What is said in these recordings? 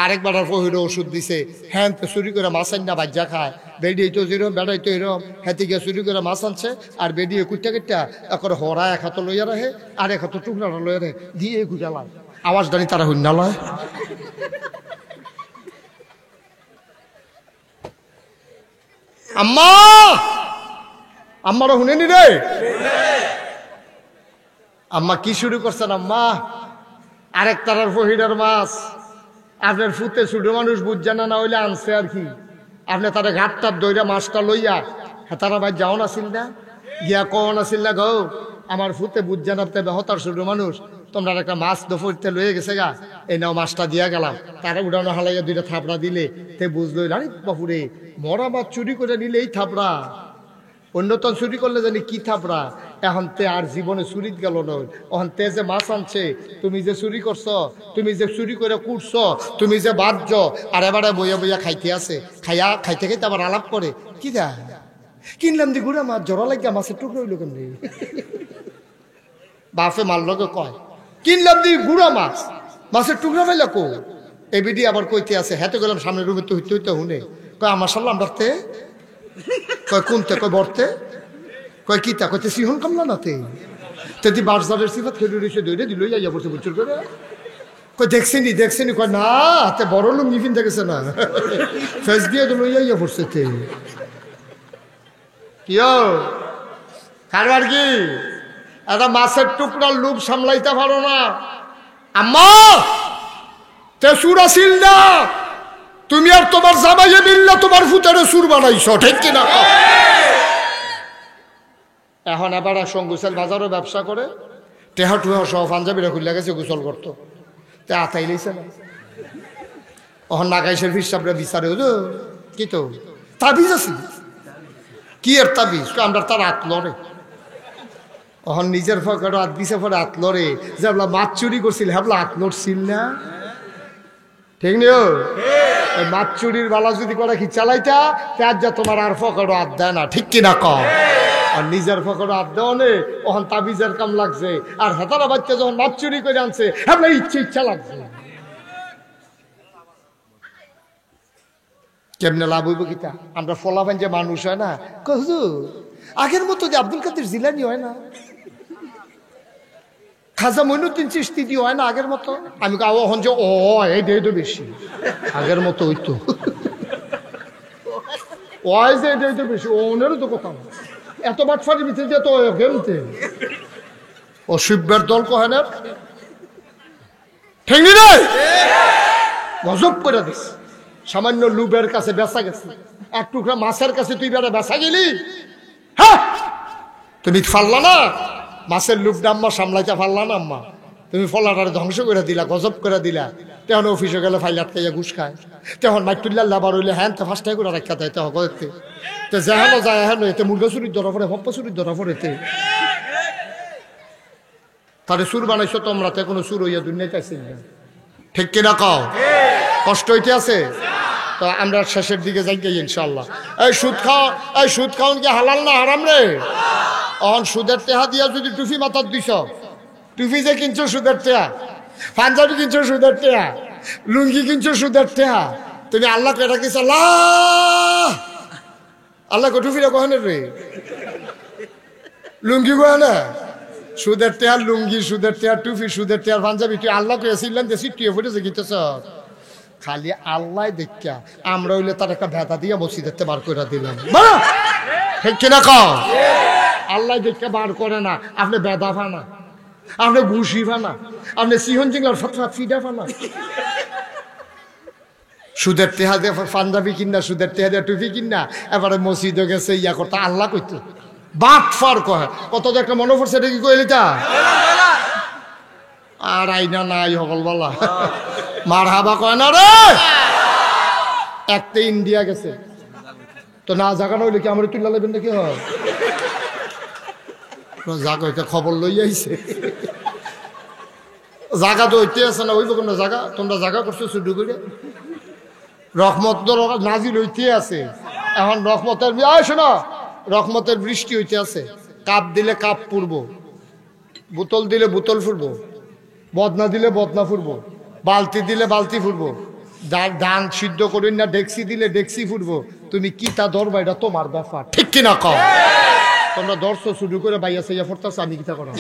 আরেকবার ফহিরে ওষুধ দিছে, হ্যাঁ তো চুরি করে মাছ আন না বাজ্যা খায়, বেডিয়ে তো এরম বেড়াই তো এরম, হ্যাঁ গিয়ে চুরি করে মাছ আনছে আর বেডিয়ে কুটটা কেটটা এখন হরা এক হাত লইয়া রাখে আর এক হাত টুকরাটা লইয়া রে দিয়ে গুজালায় আওয়াজ দাঁড়ি তারা হইনা লয়। আম্মা আম্মারা শুনেনি রে, আম্মা কি শুরু করছেন আম্মা? আরেক তারার ফহিরের মাছ আপনার ফুতে ছোট মানুষ বুঝছে না হইলে আনছে আর কি, আপনি তারা ঘাটটার দইরা মাছটা লইয়া হ্যাঁ তারা ভাই যাও নাছিল না গিয়া কন আসিল না গো আমার ফুতে বুঝছে না হতার ছোট মানুষ তোমরা একটা মাছ দফরতে লয়ে গেছে গা, এই নাও মাছটা দিয়া গেলাম। তারা উড়ানো হালাইয়া দুইটা থাপড়া দিলে তে বুঝলো আরে বাপুরে মরা মাছ চুরি করে নিলে এই থাপড়া, অন্যতন চুরি করলে জানি কি থাপড়া। এখন তে আর জীবনে চুরিত গেল নয়, এখন তে যে মাছ আনছে তুমি যে চুরি করছো, তুমি যে চুরি করে কুটছো, তুমি যে বাঁধছ আর এবারে বইয়া বইয়া খাইতে আছে, খাইয়া খাইতে খাইতে আবার আলাপ করে কি দা কিনলাম দি গুড়া মাছ জড়া লাগিয়া মাছের টুকরো হইল কেমনি, বাপে মারলকে কয় কিনলাম দি গুড়া মাছ মাছের টুকরা পাইলা কো, এবিডি আবার কইতে আছে হ্যাঁ তো গেলাম সামনের রুমে তো হইতে হইতে হুনে কয় আমার সাল্লাম ডাকতে কয় কোনতে কয় বরতে কয় কিতা কইতে সিহন কামলা নাতে তেদি বাজারের সিফাত খেলে রয়েছে দইরে দিল ইয়া পড়ছে বুঝুর করে কয় দেখছেনি কয় না হাতে বড় লুঙ্গি ফিনতে গেছে না ফেস দিয়ে দিল ইয়া পড়ছে তে কিও কারবার কি একটা মাছের টুকরার লোভ সামলাইতে পারো না আম্মা তে সুর আসিল না তুমি আর তোমার জামাইয়ে মিললে তোমার ফুটারে সুর বানাইছো ঠিক কিনা? এখন এবার সঙ্গুসেল বাজারও ব্যবসা করে টেহা টুহা সহ পাঞ্জাবিরা খুলে গেছে গোসল করতো তে আতাই লইছে না, এখন নাগাইশের হিসাবরা বিচারে হলো কি তো তাবিজ আছে কি এর তাবিজ আমরা তার হাত লড়ে, এখন নিজের ফকেটে হাত দিছে পরে হাত লড়ে যে আপনা মাছ চুরি করছিল হ্যাবলা হাত লড়ছিল না ঠিক নিও মাছ চুরির বালা যদি করে কি চালাইতা তার যা তোমার আর ফকেটে হাত দেয় না ঠিক কিনা কম, আর নিজের ফকেটে হাত দেওয়া নেই ওখান তাবিজের কাম লাগছে আর হেতারা বাচ্চা যখন মাছ চুরি করে আনছে হ্যাবলা ইচ্ছা লাগছে কেমনে লাভ হইব কিতা? আমরা ফলাফান যে মানুষ হয় না হুজুর আগের মতো যে আব্দুল কাদের জিলানি হয় না, খাজা মইনুদ্দিন চিশতি দিয়ে হয় না আগের মতো, আমি এখন যে এই তো বেশি আগের মতো হইতো ওই যে এটাই তো বেশি ওনেরও তো কথা এত বাটফাটি ভিতরে দিয়ে তো গেমতে ও শিববের দল কহে না ঠিক রে গজব করে দিস সামান্য লুবের কাছে বেচা গেছে এক টুকরা মাছের কাছে তুই বেড়া বেচা গেলি, হ্যাঁ তুমি ফাললা না মাছের লুবটা আম্মা সামলাইতে পারলা না আম্মা, তুমি ফলাটারে ধ্বংস করে দিলা গজব করে দিলা, তখন অফিসে গেলে ফাইল আটকাইয়া ঘুষ খায়, তখন মাইটুল্লাহ লাবার হইলে হ্যাঁ তো ফার্স্ট করে রাখা দেয় তখন করতে তো যেহানো যায় হেন এতে মুরগা চুরির ধরা পড়ে হপ্পা চুরির ধরা পড়েতে তাহলে সুর বানাইছো তোমরা তো কোনো সুর হইয়া দুনিয়াতে আসছিল না ঠিক কিনা কও? কষ্ট হইতে আছে তো আমরা শেষের দিকে যাই গিয়ে ইনশাল্লাহ। এই সুদ খাওন কি হালাল না হারাম রে? অন সুদের টেহা দিয়া যদি টুফি মাথার দিছ, টুফি যে কিনছো সুদের টেহা, পাঞ্জাবি কিনছো সুদের টেহা, লুঙ্গি কিনছো সুদের টেহা, তুমি আল্লাহ এটা কিছ আল্লাহ টুফিটা কখনের রে লুঙ্গি কয় না সুদের টেহার লুঙ্গি সুদের টেহার টুফি সুদের টেহার পাঞ্জাবি তুই আল্লাহ কয়েছিলেন দেশি টুয়ে ফুটেছে গিতেছ খালি আল্লাহ দেখা আমরা হইলে তার একটা ভেতা দিয়ে মসজিদেরতে বার করে দিলাম ঠিক কিনা কও? আল্লাহ দেখে বার করে না, আপনি বেদা ফানা, আপনি ঘুষি ফানা, আপনি সিহন জিংলার ফিডা ফানা, সুদের টেহা দিয়ে পাঞ্জাবি কিনা সুদের টেহা দিয়ে টুপি কিনা এবারে মসজিদে গেছে ইয়া করতে আল্লাহ কইতো বাট ফার কয় কত যে একটা মনে পড়ছে এটা কি কইলি তা আর আইনা নাই হকল বলা মার হাবা কয় না রে একটা ইন্ডিয়া গেছে তো না জাগানো হইলে কি আমার তুল্লা লাগবেন নাকি হয় জাগা খবর লই আইছে জাগা তো হইতে আছে না হইব কোনো জায়গা তোমরা জায়গা করছো শুধু করে রহমত নাজিল হইতে আছে এখন রহমতের শোনো রহমতের বৃষ্টি হইতে আছে, কাপ দিলে কাপ পুরব, বোতল দিলে বোতল ফুরবো, বদনা দিলে বদনা ফুরবো, বালতি দিলে বালতি ফুরবো, ধান সিদ্ধ করুন না, ডেক্সি দিলে ডেক্সি ফুটবো, তুমি কি তা ধরবা এটা তোমার ব্যাপার, ঠিক কিনা কও? তোমরা দর্শক শুরু করে বাইয়া সাইয়া ফোরতাছ, আমি কিতা করো?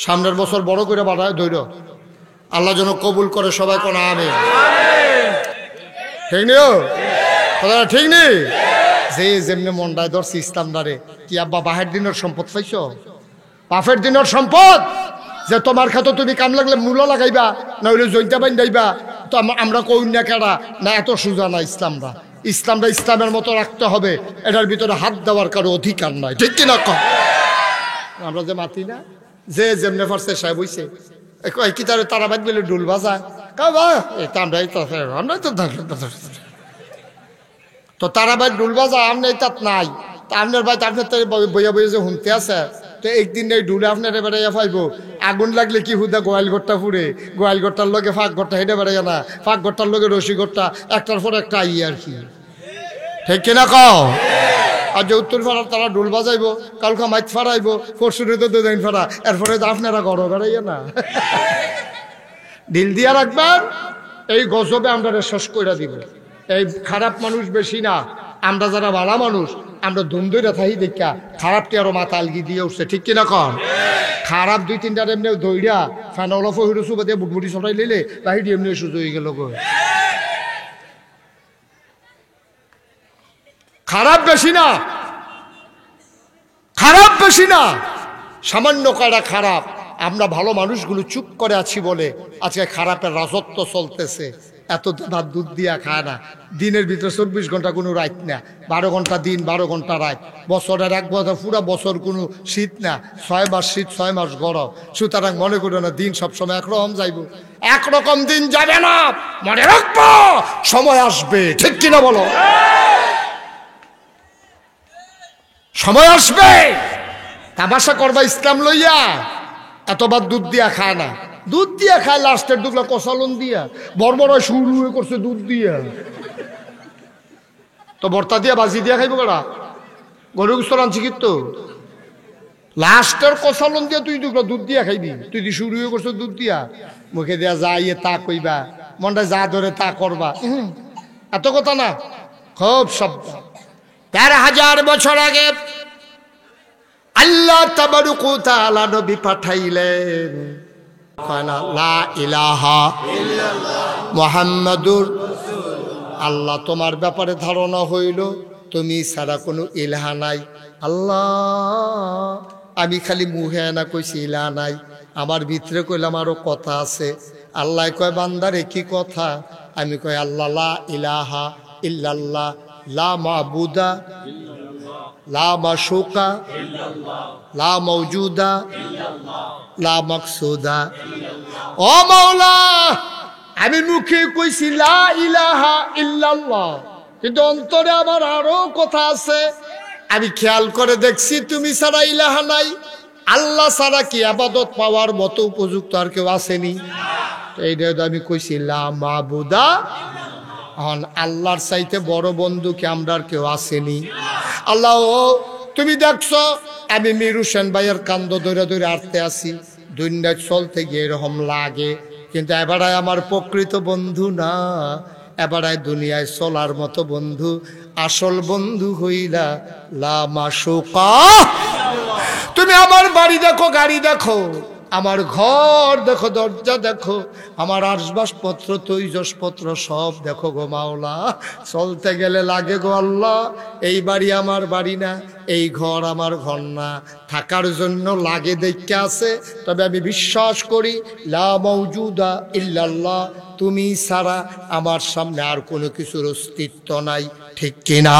সামনের বছর বড় করে বাড়ায় ধৈর্য, আল্লাহ যেন কবুল করে, সবাই কোন আমিন। ঠিক নিও কথা, ঠিক নেই? যে যেমনি মন্ডায় ধরছি ইসলাম দারে, কি আব্বা বাহের দিনের সম্পদ পাইছ? বাফের দিনের সম্পদ যে তোমার খাতো তুমি কাম লাগলে মূল্য লাগাইবা, না হইলে জৈন্তা বাইন যাইবা, তো আমরা কইনা কেডা না? এত সোজা না ইসলামরা। ইসলামরা ইসলামের মতো রাখতে হবে, এটার ভিতরে হাত দেওয়ার কারো অধিকার নাই, ঠিক কিনা কম? আমরা যে মাতি না, যে যেমনে পারছে সাহেব হইছে, কি তার তারা বাদ গেলে ডুল বাজা কাবা, আমরা তো তারা ভাই ডুল বাজা আমনে তাত নাই, তা আপনার ভাই আপনার বইয়া বইয়া যে শুনতে আছে, তো একদিন এই ডুলে আপনার এবারে পাইব, আগুন লাগলে কি হুদা গোয়াল ঘরটা ফুরে, গোয়াল ঘরটার লগে ফাঁক ঘরটা হেঁটে বেড়াই না, ফাঁক ঘরটার লগে রশি ঘরটা, একটার পর একটা আই আর কি, ঠিক কিনা কও? আর যে উত্তর ফাড়ার তারা ডুল বাজাইব, কালকা মাইত ফাড়াইব, পরশুরে তো দুদিন ফাড়া, এরপরে তো আপনারা গড় বেড়াইয়া না। ঢিল দিয়া রাখবেন, এই গজবে আমরা শেষ করে দিব। এই খারাপ মানুষ বেশি না, আমরা যারা ভালো মানুষ, আমরা ধুমধৈরা থাকি দেখা খারাপটি আরো মাথা আলগি দিয়ে উঠছে, ঠিক কিনা কন? খারাপ দুই তিনটা এমনি দইরা ফানাওলা ফহির সুবা দিয়ে বুটবুটি ছটাই লিলে বাহির এমনি সুযোগ হয়ে গেল। খারাপ বেশি না, খারাপ বেশি না, সামান্য কয়টা খারাপ। আমরা ভালো মানুষগুলো চুপ করে আছি বলে আজকে খারাপের রাজত্ব চলতেছে। এত ভাত দুধ দিয়া খায় না, দিনের ভিতরে 24 ঘন্টা কোনো রাত না, 12 ঘন্টা দিন 12 ঘন্টা রাত, বছরের এক বছর পুরা বছর কোনো শীত না, 6 মাস শীত 6 মাস গরম। সুতরাং মনে করো না দিন সবসময় একরকম যাইব, একরকম দিন যাবে না, মনে রাখবো সময় আসবে, ঠিক কিনা বলো? সময় আসবে, তামাশা করবা ইসলাম লইয়া, এতবার দুধ দিয়া খায় না, দুধ দিয়া খায় লাস্টের দুগলা কষালন দিয়া, বর্বর শুরু করছে দুধ দিয়া, তো ভর্তা দিয়া বাজি দিয়া খাইব কেডা? গরু গুস্ত রাঁধছি কিন্তু লাস্টের কষালন দিয়া তুই দুগলা দুধ দিয়া খাইবি, তুই দি শুরু করছো দুধ দিয়া, মুখে দিয়া যা ইয়ে তা কইবা, মনটা যা ধরে তা করবা, এত কথা না, খুব শব্দ। 13,000 বছর আগে আল্লাহ তাবারক ওয়া তাআলা নবী পাঠাইলেন, লা ইলাহা ইল্লাল্লাহ মুহাম্মাদুর রাসূলুল্লাহ। আল্লাহ তোমার ব্যাপারে ধারণা হইল তুমি ছাড়া কোনো ইলাহা নাই। আল্লাহ আমি খালি মুহে না কইছি ইলাহা নাই, আমার ভিতরে কইলাম আরো কথা আছে। আল্লাহ কয় বান্দারে কি কথা? আমি কই আল্লাহ লা ইলাহা ইল্লাল্লাহ, লা মাবুদা লা মাশুকা লা মওজুদা লা মাকসুদা। ও মাওলা, আমি মুখে কইছি লা ইলাহা ইল্লাল্লাহ, কিন্তু অন্তরে আমার আরো কথা আছে। আমি খেয়াল করে দেখছি তুমি ছাড়া ইলাহা নাই, আল্লাহ ছাড়া কি ইবাদত পাওয়ার মতো উপযুক্ত আর কেউ আসেনি। এইটা আমি কইছি লা মাবুদা, আল্লাহর চাইতে বড় বন্ধু কি আমরা আর কেউ আসেনি। আল্লাহ তুমি দেখছো আমি মির হোসেন ভাইয়ের কান্দ ধরে ধরে আটতে আসি, দুনিয়া চলতে গিয়ে এরকম লাগে, কিন্তু এবারায় আমার প্রকৃত বন্ধু না, এবারায় দুনিয়ায় চলার মতো বন্ধু, আসল বন্ধু হইলা লা মাশুকা। তুমি আমার বাড়ি দেখো, গাড়ি দেখো, আমার ঘর দেখো, দরজা দেখো, আমার আসবাবপত্র তৈজসপত্র সব দেখো গো মাওলা, চলতে গেলে লাগে গো আল্লাহ এই বাড়ি আমার বাড়ি না, এই ঘর আমার ঘর না, থাকার জন্য লাগে দেখতে আছে। তবে আমি বিশ্বাস করি লা মাওজুদা ইল্লাল্লাহ, তুমি ছাড়া আমার সামনে আর কোনো কিছুর অস্তিত্ব নাই, ঠিক কিনা?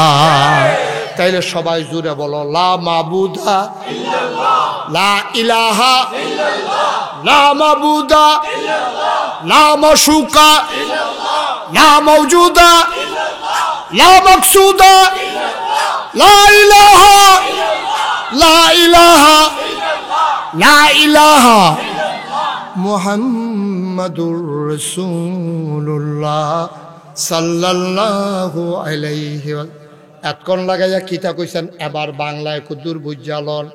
তাইলে সবাই জুড়ে বলো লা মাবুদা ইল্লাল্লাহ, লা ইলাহা ইল্লাল্লাহ, লা মাবুদা ইল্লাল্লাহ, লা মাশুকা ইল্লাল্লাহ, লা মাওজুদা ইল্লাল্লাহ, লা মাকসুদা ইল্লাল্লাহ, লা ইলাহা ইল্লাল্লাহ, লা ইলাহা ইল্লাল্লাহ, লা ইলাহা মুহাম্মাদুর রাসূলুল্লাহ সাল্লাল্লাহু আলাইহি। এতক্ষণ লাগাইয়া কিতা কইছেন, এবার বাংলায় কুদুর বুঝালন।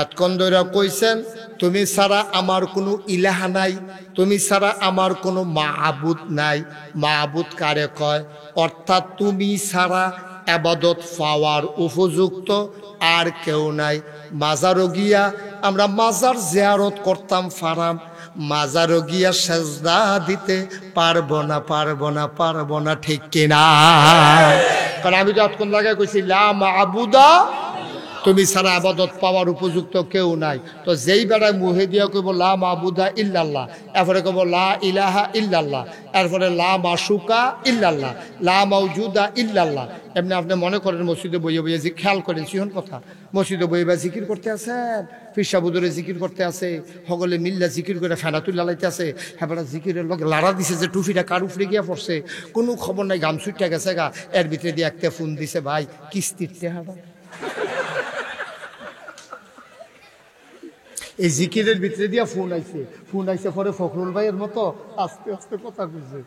এতক্ষণ ধরে কইছেন তুমি ছাড়া আমার কোনো ইলাহা নাই, তুমি ছাড়া আমার কোনো মাবুদ নাই। মাবুদ কারে কয়? অর্থাৎ তুমি ছাড়া ইবাদত পাওয়ার উপযুক্ত আর কেউ নাই। মাজারও গিয়া আমরা মাজার জিয়ারত করতাম ফারাম, মাজারও গিয়া সেজদা দিতে পারবো না, পারবো না, পারবো না, ঠিক কিনা? কারণ আমি তো এতক্ষণ লাগাই কইছি লা মাবুদা, তুমি ছাড়া ইবাদত পাওয়ার উপযুক্ত কেউ নাই। তো যেই বেড়ায় মুহে দিয়া কইব লা মাবুদা ইল্লাল্লাহ, এরপরে কইব লা ইলাহা ইল্লাল্লাহ, এরপরে লা মাশুকা ইল্লাল্লাহ, লা মাউজুদা ইল্লাল্লাহ। এমনি আপনি মনে করেন মসজিদে বইয়ে বইয়ে যে খেয়াল করেন সিহন কথা, মসজিদে বইয়ে বা জিকির করতে আছেন, ফিরসাবুদরে জিকির করতে আছে, সকলে মিল্লা জিকির করে ফেনাতুল লালাইতে আছে। হ্যাঁ জিকিরের লগে লাড়া দিছে যে টুফিটা কার উপরে গিয়া পড়ছে, কোনো খবর নাই, গাম ছুটটা গেছে গা। এর ভিতরে দিয়ে একটা ফোন দিছে, ভাই কিস্তির টেহাটা। এই জিকিরের ভিতরে দিয়া ফোন আইছে পরে ফখরুল ভাইয়ের মতো আস্তে আস্তে কথা কইছে।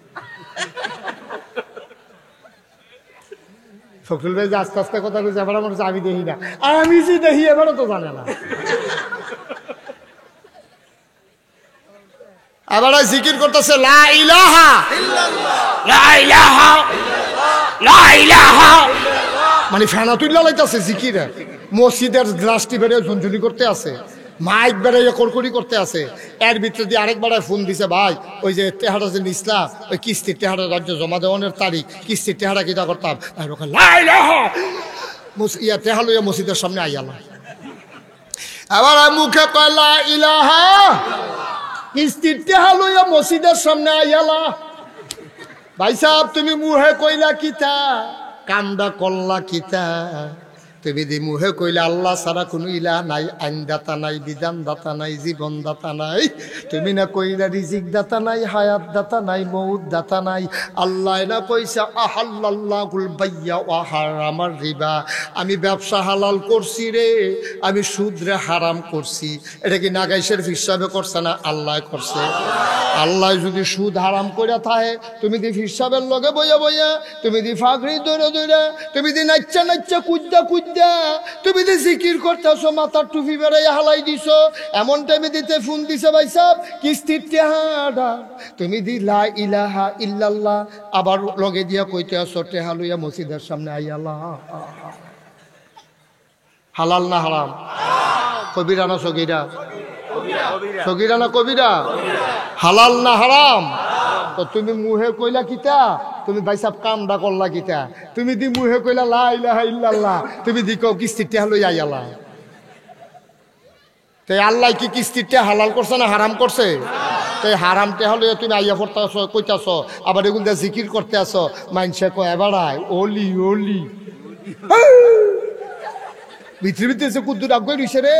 ফখরুল ভাই যে আস্তে আস্তে কথা কইছে, এবার আমার আমি দেখি না, আমি যে দেখি এবারও তো জানে না। আবার জিকির করতেছে লা ইলাহা ইল্লাল্লাহ, লা ইলাহা ইল্লাল্লাহ, লা ইলাহা মানে ফেনাতুল্লাহ লাইতাছে জিকিরে। মসজিদের গ্লাসটি বেড়ে ঝুনঝুনি করতে আছে, মাইক বেড়াইয়া কড়কড়ি করতে আছে। এর ভিতরে দিয়ে আরেকবার ফোন দিছে, ভাই ওই যে টেহারা যে নিসলা, ওই কিস্তির টেহারা রাজ্য জমা দেওয়ানোর তারিখ, কিস্তির টেহারা কিতা করতাম, ইয়া টেহা লইয়া মসজিদের সামনে আইয়ালাম। আবার মুখে কয় লা ইলাহা, কিস্তির টেহা লইয়া মসজিদের সামনে আইয়ালা। ভাই সাহেব তুমি মুহে কইলা কিতা, কামডা করলা কিতা? তুমি দি মুহে কইলে আল্লাহ ছাড়া কোনো ইলাহ নাই, আইনদাতা নাই, বিধানদাতা নাই, জীবনদাতা নাই। তুমি না কইলা রিজিক দাতা নাই, হায়াত দাতা নাই, মউত দাতা নাই। আল্লাহ না কইছে আহাল্লাল্লাহুল বাইয়া ওয়া হারামার রিবা, আমি ব্যবসা হালাল করছি রে, আমি সুদ রে হারাম করছি। এটা কি নাগাইশের হিসাবে করছে না? আল্লাহ করছে। আল্লাহ যদি সুদ হারাম করে থাকে, তুমি দি হিসাবের লগে বইয়া বইয়া, তুমি দি ফাগড়ি দৌড়ে দৌড়ে, তুমি দি নাচ্চা নাচ্চা কুদ্দা কুদ্দা, তুমি দি জিকির করতেছো, মাথার টুপি বেড়াই হালাই দিছো, এমন টাইমে দিতে ফোন দিছে ভাই সাহেব কিস্তির টেহাডা। তুমি দি লা ইলাহা ইল্লাল্লাহ, আবার লগে দিয়া কইতে আসো টেহা লইয়া মসজিদের সামনে আইয়াল্লাহ। হালাল না হারাম? কবিরা না সগীরা? সগীরা না কবিরা? হালাল না হারাম? তো তুমি মুহে কইলা কিতা, তুমি ভাই সাহেব কামডা করলা কিতা? তুমি দি মুহে কইলা লা ইলাহা ইল্লাল্লাহ, তুমি দি কও কিস্তির টেহা লইয়া আইয়ালা। তাই আল্লাহ কি কিস্তির টেহা হালাল করছে না হারাম করছে? তাই হারাম টেহা লইয়া তুমি আইয়া পড়তেছ, কইতাছ, আবার এগুলো দিয়ে জিকির করতে আসো। মাইনসে কয় এবারাই ওলি ওলি, ভিতরে ভিতরে এসে কুদ্দুর আগ্রহ রইছে রে।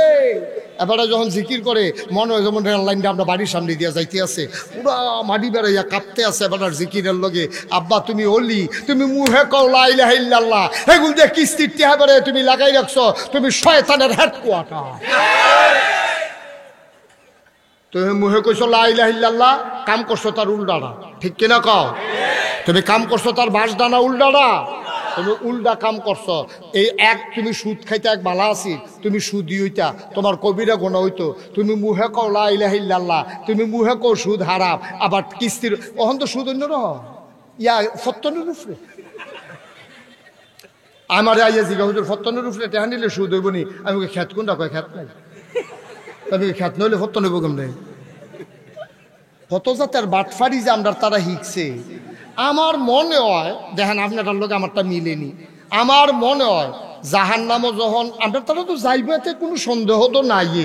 এবারে যখন জিকির করে মনে হয় যেমন রেল লাইনটা আমরা বাড়ির সামনে দিয়া যাইতে আছে, পুরা মাটি বেড়াইয়া কাঁপতে আছে। এবার জিকিরের লগে আব্বা তুমি ওলি, তুমি মুহে কও লা ইলাহা ইল্লাল্লাহ, এগুলো দিয়ে কিস্তির টেহা বেড়ে তুমি লাগাই রাখছো, তুমি শয়তানের হেডকোয়ার্টার। তুমি মুহে কইছো লা ইলাহা ইল্লাল্লাহ, কাম করছো তার উল্টাটা, ঠিক কিনা কও? তুমি কাম করছো তার বাস দানা উল্টাটা, তুমি উল্টা কাম করছো। এই এক তুমি সুদ খাইতে এক বালা আছি, তুমি সুদি হইতা, তোমার কবিরা গোনা হইতো। তুমি মুহে কও লা ইলাহা ইল্লাল্লাহ, তুমি মুহে কও সুদ হারাম, আবার কিস্তির অহন তো সুদ অন্য রহ ইয়া ফত্তনের উপরে। আমার আইয়া জিগা হুজুর ফত্তনের উপরে টেহা নিলে সুদ হইব নি? আমি খ্যাত কোনটা কয় খ্যাত নাই, আমি খ্যাত নইলে ফত্তন হইব কেমনে? কত জাতের বাটফারি যে আমরা তারা শিখছে। আমার মনে হয় দেখেন আপনার লোক আমারটা মিলেনি, আমার মনে হয় জাহান্নামও যখন আমরা তারা তো যাইবে এতে কোনো সন্দেহ তো নাই,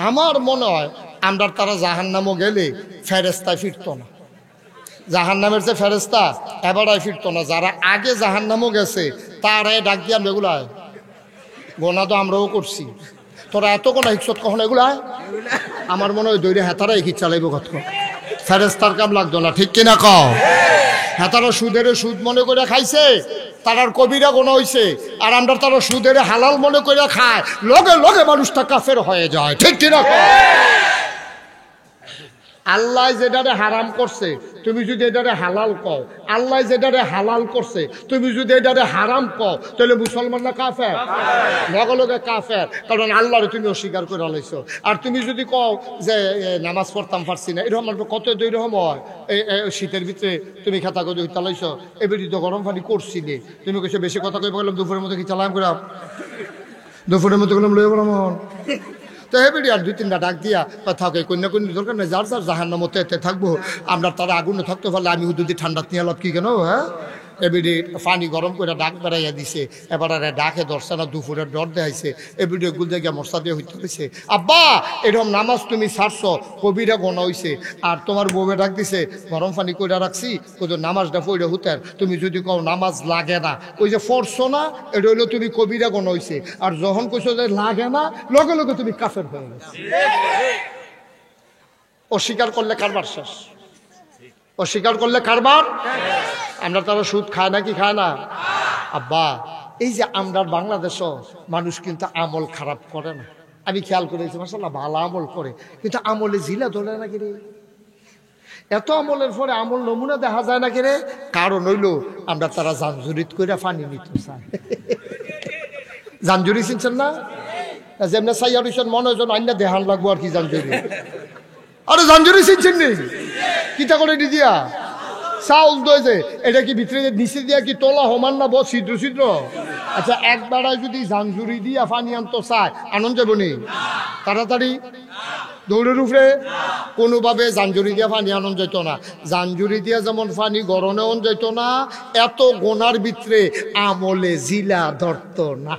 আমার মনে হয় আমরা তারা জাহান্নামও গেলে ফেরেস্তায় ফিরত না। জাহান্নামের যে ফেরেস্তা এবারাই ফিরত না। যারা আগে জাহান্নামও গেছে তারাই ডাক দিয়ে আমরা এগুলো গোনা তো আমরাও করছি, তোরা এত কোনা হিকসত কখন এগুলা? আমার মনে হয় দৈরে হেতারাই হিক চালাইব কত, ফেরেস্তার কাম লাগতো না, ঠিক কিনা কও? হেতারা সুদের সুদ মনে করে খাইছে, তারার কবিরা গোনা হইছে, আর আমরা তারা সুদের হালাল মনে করে খায়, লগে লগে মানুষটা কাফের হয়ে যায়, ঠিক কিনা কও? আল্লাহ যেটারে হারাম করছে তুমি যদি এটারে হালাল কও, আল্লাহ যেটারে হালাল করছে তুমি যদি এটারে হারাম কও, তাহলে মুসলমান না কাফের? লগে লগে কাফের, কারণ আল্লাহরে তুমি অস্বীকার করে লাইছো। আর তুমি যদি কও যে নামাজ পড়তাম পারছি না, এরকম কত এরকম হয়। শীতের ভিতরে তুমি খাতা করে চালাইছো, এবারে তো গরম পানি করছিলে, তুমি কেছে বেশি কথা কই বললাম দুপুরের মতো কি চালাম করে, দুপুরের মতো গেলাম লয়ে বললাম। তো এবারে আর 2-3টা ডাক দিয়া থাকে কন্যা কন্যা দরকার নেই, যার যার জাহান্নার মতো এতে থাকবো, আমরা তারা আগুনে থাকতে পারলে আমি যদি ঠান্ডা নিয়ে লাভ কি কেন? হ্যাঁ, এবারে পানি গরম করে ডাক বেড়াইয়া দিছে, এবার আর ডাকে ধরছে না, দুপুরের ডর দেখাইছে, এবারে গুল জায়গা মশা দিয়ে হইতে হয়েছে। আব্বা এরকম নামাজ তুমি ছাড়ছো, কবিরা গোনা হইছে, আর তোমার বউয়ে ডাক দিছে গরম পানি করে রাখছি, কোথাও নামাজটা পড়ে হতেন, তুমি যদি কও নামাজ লাগে না, ওই যে পড়ছো না, এটা হইলো তুমি কবিরা গোনা হইছে। আর যখন কইছো যে লাগে না, লগে লগে তুমি কাফের হয়ে গেছো। অস্বীকার করলে কারবার শেষ, অস্বীকার করলে কারবার। আমরা তারা সুদ খায় না কি খায় না? আব্বা এই যে আমরা বাংলাদেশও মানুষ কিন্তু আমল খারাপ করে না, আমি খেয়াল করেছি মাশাআল্লাহ ভালো আমল করে, কিন্তু আমলে জিলা ধরে না কিরে, এত আমলের পরে আমল নমুনা দেখা যায় না কিরে। কারণ হইল আমরা তারা জানজুরিত করে পানি নিতে চাই। জানজুরি চিনছেন না? যেমন সাইয়ার মনে হয় যেন আইনা দেহান লাগবো আর কি জানজুরি। আরে জানজুরি চিনছেন নি? কিতা করে দি দিয়া চাউল দইছে, এটা কি ভিতরে নিচে দিয়া কি তোলা সমান না বস ছিদ্র ছিদ্র? আচ্ছা একবার যদি জানজুরি দিয়া পানি আনতো চায় আনন্দ যাব নি? তাড়াতাড়ি দৌড়ের উপরে কোনোভাবে জানজুরি দিয়া পানি আনন্দ যেত না। জানজুরি দিয়া যেমন পানি গরমে অন যেত না, এত গোনার ভিতরে আমলে জিলা ধরত না।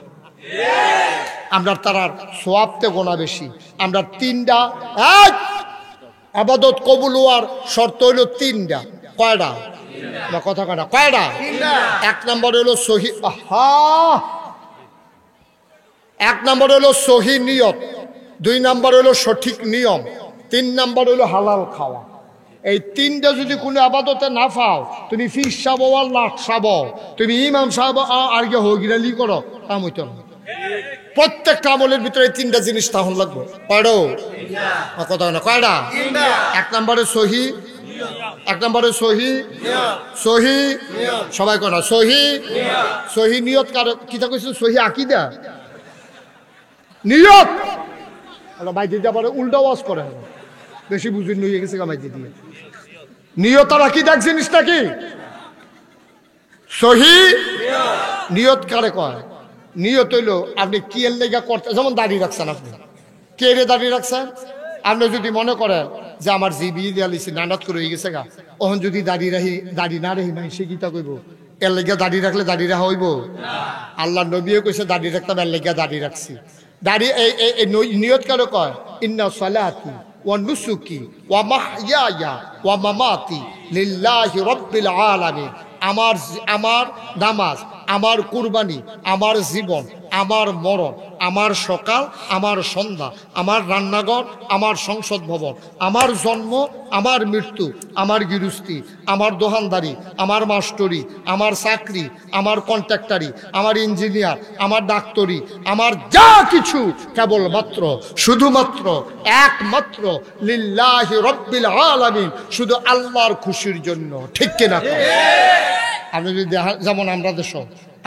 আমরা তারার সোয়াবতে গোনা বেশি। আমরা 3টা আবাদত কবুল হওয়ার শর্ত হইল 3টা। কয়টা? কথা কাটা কয়টা? 1 নম্বর হইল সহি, 1 নম্বর হইল সহি নিয়ত, 2 নম্বর হইল সঠিক নিয়ম, 3 নম্বর হইল হালাল খাওয়া। এই 3টা যদি কোনো আবাদতে না পাও, তুমি ফিস সাবো আর লাখ সাবো, তুমি ইমাম সাহেব আর গিয়ে হগিরালি করো, কাম হইতো না। প্রত্যেকটা আমলের ভিতরে 3টা জিনিস তাহলে লাগবে। কয়টা? কথা না কয়টা? 1 নম্বরে সহি, 1 নম্বরে সহি, সহি সবাই কয় না সহি, সহি নিয়ত। কারো কিতা কইছে? সহি আকীদা নিয়ত। মাইতে দিয়ে পরে উল্টা ওয়াজ করে, বেশি বুঝুন নিয়ে গেছে মাইতে দিয়ে। নিয়ত আর আকীদা এক জিনিস নাকি? সহি নিয়ত কারে কয়? নিয়ত হইল আপনি কি এর লেগা করতে, যেমন দাঁড়িয়ে রাখছেন, আপনি কে রে দাঁড়িয়ে রাখছেন? আপনি যদি মনে করেন যে আমার জিবি দিয়ালিছি নানাত করে হয়ে গেছে গা, ওখান যদি দাঁড়িয়ে রাখি, দাঁড়িয়ে না রাখি সে গীতা কইব এর লেগা দাঁড়িয়ে রাখলে দাঁড়িয়ে রাখা হইব? আল্লাহ নবীও কইছে দাঁড়িয়ে রাখতাম, এর লেগা দাঁড়িয়ে রাখছি। দাঁড়িয়ে এই নিয়ত কারো কয়? ইন্না সালাতি ওয়া নুসুকি ওয়া মাহইয়ায়া ওয়া মামাতি লিল্লাহি রাব্বিল আলামিন। আমার নামাজ, আমার কুরবানি, আমার জীবন, আমার মরণ, আমার সকাল, আমার সন্ধ্যা, আমার রান্নাঘর, আমার সংসদ ভবন, আমার জন্ম, আমার মৃত্যু, আমার গৃহস্থী, আমার দোকানদারি, আমার মাস্টরি, আমার চাকরি, আমার কন্ট্রাক্টারি, আমার ইঞ্জিনিয়ার, আমার ডাক্তারি, আমার যা কিছু কেবলমাত্র শুধুমাত্র একমাত্র লিল্লাহি রাব্বিল আলামিন, শুধু আল্লাহর খুশির জন্য। ঠিক কিনা? আপনি যদি যেমন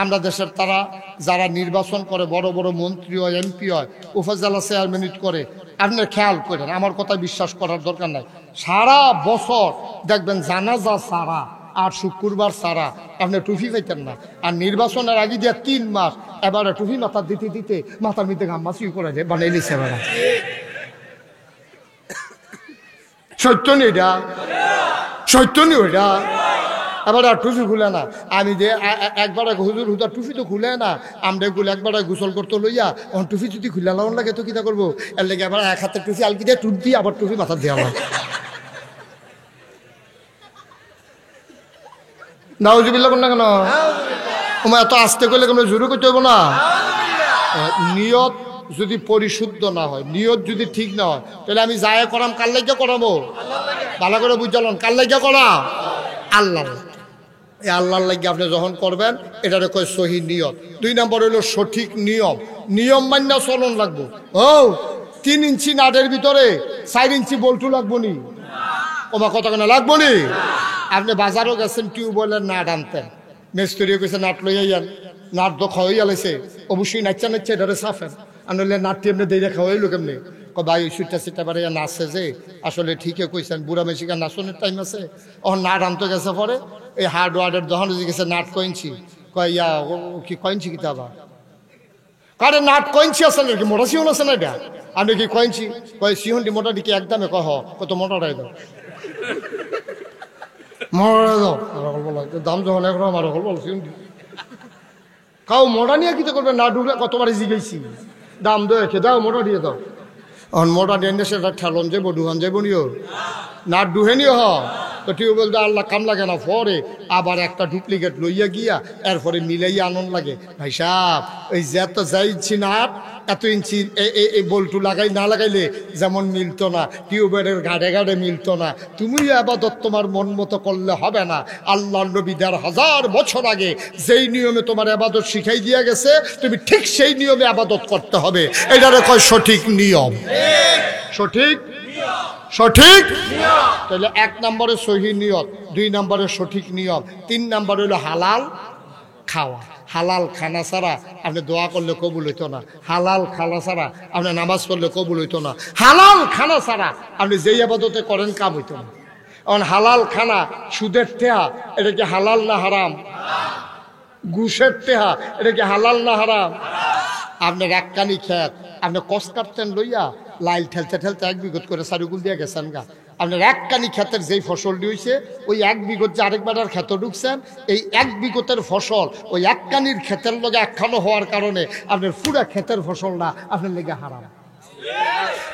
আমরা দেশের তারা যারা নির্বাচন করে, বড় বড় মন্ত্রী হয়, এমপি হয়, উপজেলা চেয়ারম্যান করে, আপনার খেয়াল করেন, আমার কথা বিশ্বাস করার দরকার নাই, সারা বছর দেখবেন জানাজা সারা আর শুক্রবার সারা আপনি টুপি পাইতেন না। আর নির্বাচনের আগে দিয়ে 3 মাস এবারে টুপি মাথা দিতে দিতে মাথার মধ্যে গাম্মাচি করে দেয়, বানাই লিছে বেড়া। সত্য নেই এটা, সত্য নেই ওইটা। এবার আর টুপি খুলে না। আমি যে একবার হুজুর হুদার টুপি তো খুলে না, আমরা গুলো একবার গোসল করতে লইয়া ওখান টুপি যদি খুলে লাগান লাগে তো কিটা করবো? এর লেগে আবার 1 হাতের টুপি আলকি দিয়ে টুপ দিয়ে আবার টুপি মাথা দেওয়া হয়। নাউজুবিল্লাহ বল না কেন? তোমার এত আস্তে করলে কেন জোরে করতে হইব না? নিয়ত যদি পরিশুদ্ধ না হয়, নিয়ত যদি ঠিক না হয়, তাহলে আমি যায় করাম কার লাগিয়া করাবো? ভালো করে বুঝালাম, কার লাগিয়া করা? আল্লাহ। এই আল্লাহর লাগিয়ে আপনি যখন করবেন এটারে কয় সহি নিয়ত। 2 নম্বর হইল সঠিক নিয়ম, নিয়ম মান্য চলন লাগবো। 3 ইঞ্চি নাটের ভিতরে 4 ইঞ্চি বল্টু লাগবো নি? ওমা কত কেনা লাগবো নি? আপনি বাজারও গেছেন টিউবওয়েলের নাট আনতেন, মিস্ত্রিও কইছে নাট লইয়া যান, নাট তো খাওয়াই আলাইছে, অবশ্যই নাচা নাচছে এটারে সাফেন, আনলে নাটটি এমনি দিয়ে খাওয়াইলো কেমনি? ভাই সুইটা সিটা বাড়ে নাচছে যে, আসলে ঠিকই কইছেন, বুড়া মেশিকা নাচনের টাইম আছে। ও নাট আনতে গেছে পরে এই হার্ডওয়ার্ডের দোকান গেছে, নাট কইনছি, কয় ইয়া কি কইনছি কি তাবা কারে নাট কইনছি আছে নাকি, মোটা সিহন আছে না এটা? আমি কি কইনছি? কয় সিহনটি মোটা দিকে একদমে কহ কত মোটাটাই দাও, মোটা দাও। দাম যখন এখন আমার বল সিহনটি কাউ মোটা নিয়ে কি করবে? না ঢুকলে কতবার জিগেছি, দাম দেখে দাও, মোটা দিয়ে দাও। এখন মোটা দিয়ে সেটা ঠেলন যাবো, ডুহান যাবো নিও, না ডুহে নিও। তো টিউবওয়েল দিয়ে আল্লাহ কাম লাগে না, পরে আবার একটা ডুপ্লিকেট লইয়া গিয়া এরপরে মিলাইয়া আনন্দ লাগে। ভাই সাহ, ওই যে এত যাই ইঞ্চি নাট, এত ইঞ্চি এই বল্টু লাগাই না লাগাইলে যেমন মিলতো না, টিউবওয়েলের গাড়ে গাড়ে মিলতো না। তুমি আবাদত তোমার মন মতো করলে হবে না। আল্লাহ নবী ১,৫০০ বছর আগে যেই নিয়মে তোমার আবাদত শিখাই দিয়া গেছে, তুমি ঠিক সেই নিয়মে আবাদত করতে হবে। এটারে কয় সঠিক নিয়ম, সঠিক সঠিক। তাহলে ১ নম্বরে সহি নিয়ত, ২ নম্বরে সঠিক নিয়ম, ৩ নম্বর হলো হালাল খাওয়া। হালাল খানা ছাড়া আপনি দোয়া করলে কবুল হইতো না, হালাল খানা ছাড়া আপনি নামাজ পড়লে কবুল হইতো না, হালাল খানা ছাড়া আপনি যেই আবাদতে করেন কাম হইতো না। কারণ হালাল খানা, সুদের টেহা, এটা কি হালাল না হারাম? ঘুষের টেহা, এটা কি হালাল না হারাম? আপনার এককানি খেত, আপনি কষ কাটতেন লইয়া লাইল ঠেলতে ঠেলতে 1 বিঘত করে সারিগুল দিয়ে গেছেন গা। আপনার এককানি ক্ষেতের যেই ফসলটি হয়েছে, ওই 1 বিঘত যে আরেকবার ক্ষেত ঢুকছেন, এই 1 বিঘতের ফসল ওই এককানির ক্ষেতের লগে একখানো হওয়ার কারণে আপনার পুরা ক্ষেতের ফসলটা আপনার লেগে হারাম।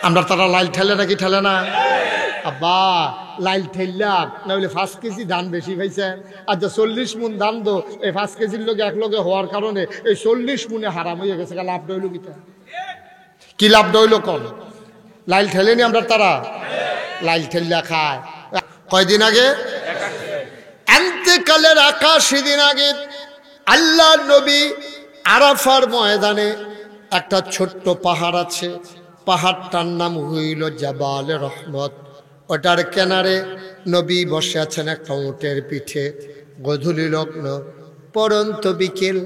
আমরা তারা লাইল ঠেলে নাকি ঠেলে না? আব্বা লাইল ঠেললাম না হলে 5 কেজি ধান বেশি পাইছেন, আর যে 40 মণ ধান দো এই 5 কেজির লোক এক লগে হওয়ার কারণে এই 40 মণে হারাম হয়ে গেছে। লাভ হইল কিতা? কি লাভ হইল? কন লাইল ঠেলেনি আমরা তারা? লাইল ঠেললা খায়। কয়দিন আগে, এন্তেকালের 81 দিন আগে আল্লাহ নবী আরাফার ময়দানে একটা ছোট্ট পাহাড় আছে, পাহাড়টার নাম হইল জাবালে রহমত। ওটার কেনারে নবী বসে আছেন একটা উটের পিঠে। গধূলি লগ্ন, পরন্ত বিকেল,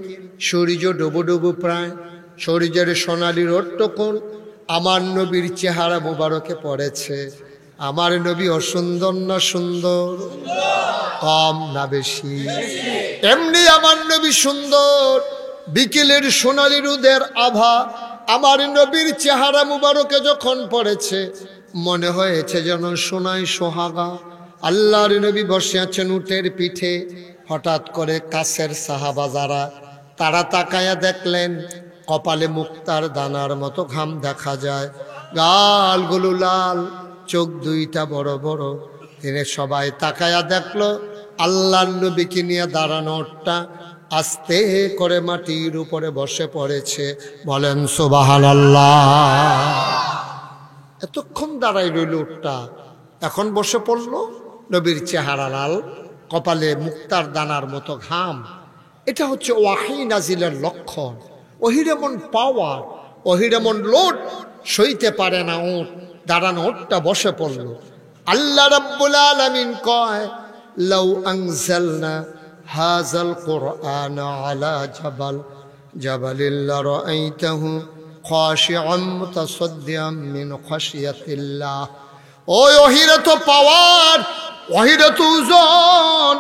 সূর্য ডুবু ডুবু প্রায়, সূর্যের সোনালি রোদটুকুন আমার নবীর চেহারা মুবারকে পড়েছে। আমার নবী অসুন্দর না সুন্দর? কম না বেশি? এমনি আমার নবী সুন্দর। বিকেলের সোনালি রোদের আভা আমার নবীর চেহারা মুবারকে যখন পড়েছে, মনে হয়েছে যেন সোনায় সোহাগা। আল্লাহর নবী বসে আছেন উটের পিঠে। হঠাৎ করে কাছের সাহাবা যারা, তারা তাকায়া দেখলেন কপালে মুক্তার দানার মতো ঘাম দেখা যায়, গালগুলো লাল, চোখ দুইটা বড় বড়। তিনি সবাই তাকায়া দেখলো আল্লাহর নবীকে নিয়ে দাঁড়ানো উটটা আস্তে করে মাটির উপরে বসে পড়েছে। বলেন সুবহানাল্লাহ। এতক্ষণ দাঁড়াই রইল উটটা, এখন বসে পড়লো। নবীর চেহারা লাল, কপালে মুক্তার দানার মতো ঘাম। এটা হচ্ছে ওয়াহি নাজিলের লক্ষণ। ওহির এমন পাওয়ার, ওহির এমন লোড সইতে পারে না উট। দাঁড়ানো উটটা বসে পড়ল। আল্লাহ রাব্বুল আলামিন কয়, লাউ আনজালনা হাযাল কুরআন আলা জাবাল জাবালিল লারাআইতাহু খাশিআম মুতাসাদ্দিআম মিন খাশিয়াতিল্লাহ। ওই ওহিরে তো পাওয়ার, ওহিরে তো ওজন।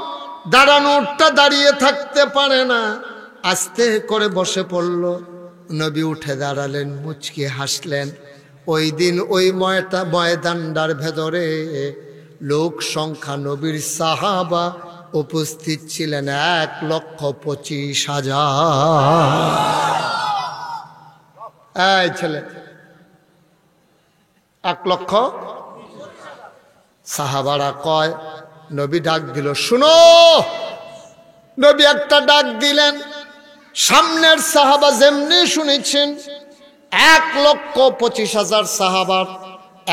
দাঁড়ানো উটটা দাঁড়িয়ে থাকতে পারে না, আস্তে করে বসে পড়ল। নবী উঠে দাঁড়ালেন, মুচকি হাসলেন। ওই দিন ওই ময়দানটার ভেতরে লোক সংখ্যা, নবীর সাহাবা উপস্থিত ছিলেন 1,25,000। এই ছেলে, 1,00,000 সাহাবারা কয়, নবী ডাক দিল, শুনো। নবী একটা ডাক দিলেন। সামনের সাহাবা যেমনি শুনেছেন, 1,25,000 সাহাবার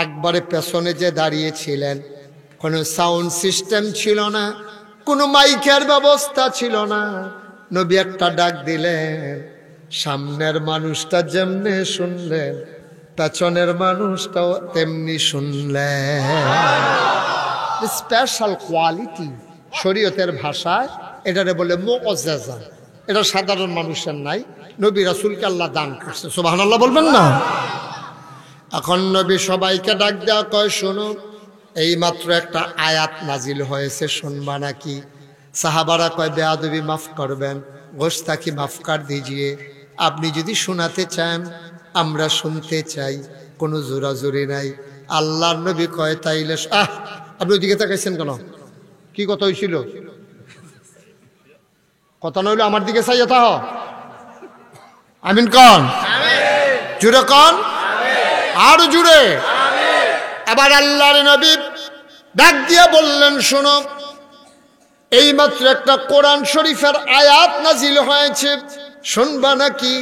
একবারে পেছনে যে দাঁড়িয়েছিলেন। কোনো সাউন্ড সিস্টেম ছিল না, কোনো মাইকের ব্যবস্থা ছিল না। নবী একটা ডাক দিলেন, সামনের মানুষটা যেমনি শুনলেন, পেছনের মানুষটাও তেমনি শুনলেন। স্পেশাল কোয়ালিটি, শরীয়তের ভাষায় এটারে বলে মুআজ্জাজা। এটা সাধারণ মানুষের নাই, নবী রাসূলকে আল্লাহ দান করছে। সুবহানাল্লাহ বলবেন না? এখন নবী সবাইকে ডাক দেওয়া কয়, শোনো, এই মাত্র একটা আয়াত নাজিল হয়েছে, শুনবা নাকি? সাহাবারা কয়, বেয়াদবি মাফ করবেন, গোস্তাকি মাফ কর দিজিয়ে। আপনি যদি শোনাতে চান আমরা শুনতে চাই, কোনো জোরাজুরি নাই। আল্লাহর নবী কয়, তাইলে আপনি ওইদিকে তাকাইছেন কেন? কি কথা হয়েছিল? কথা নইলো আমার দিকে চাইয়া তাহ আমিন কন, জুড়ে কন, আরো জুড়ে। আবার আল্লাহর নবী ডাক দিয়ে বললেন, শোনো, এইমাত্র একটা কোরআন শরীফের আয়াত নাজিল হয়েছে, শুনবা নাকি?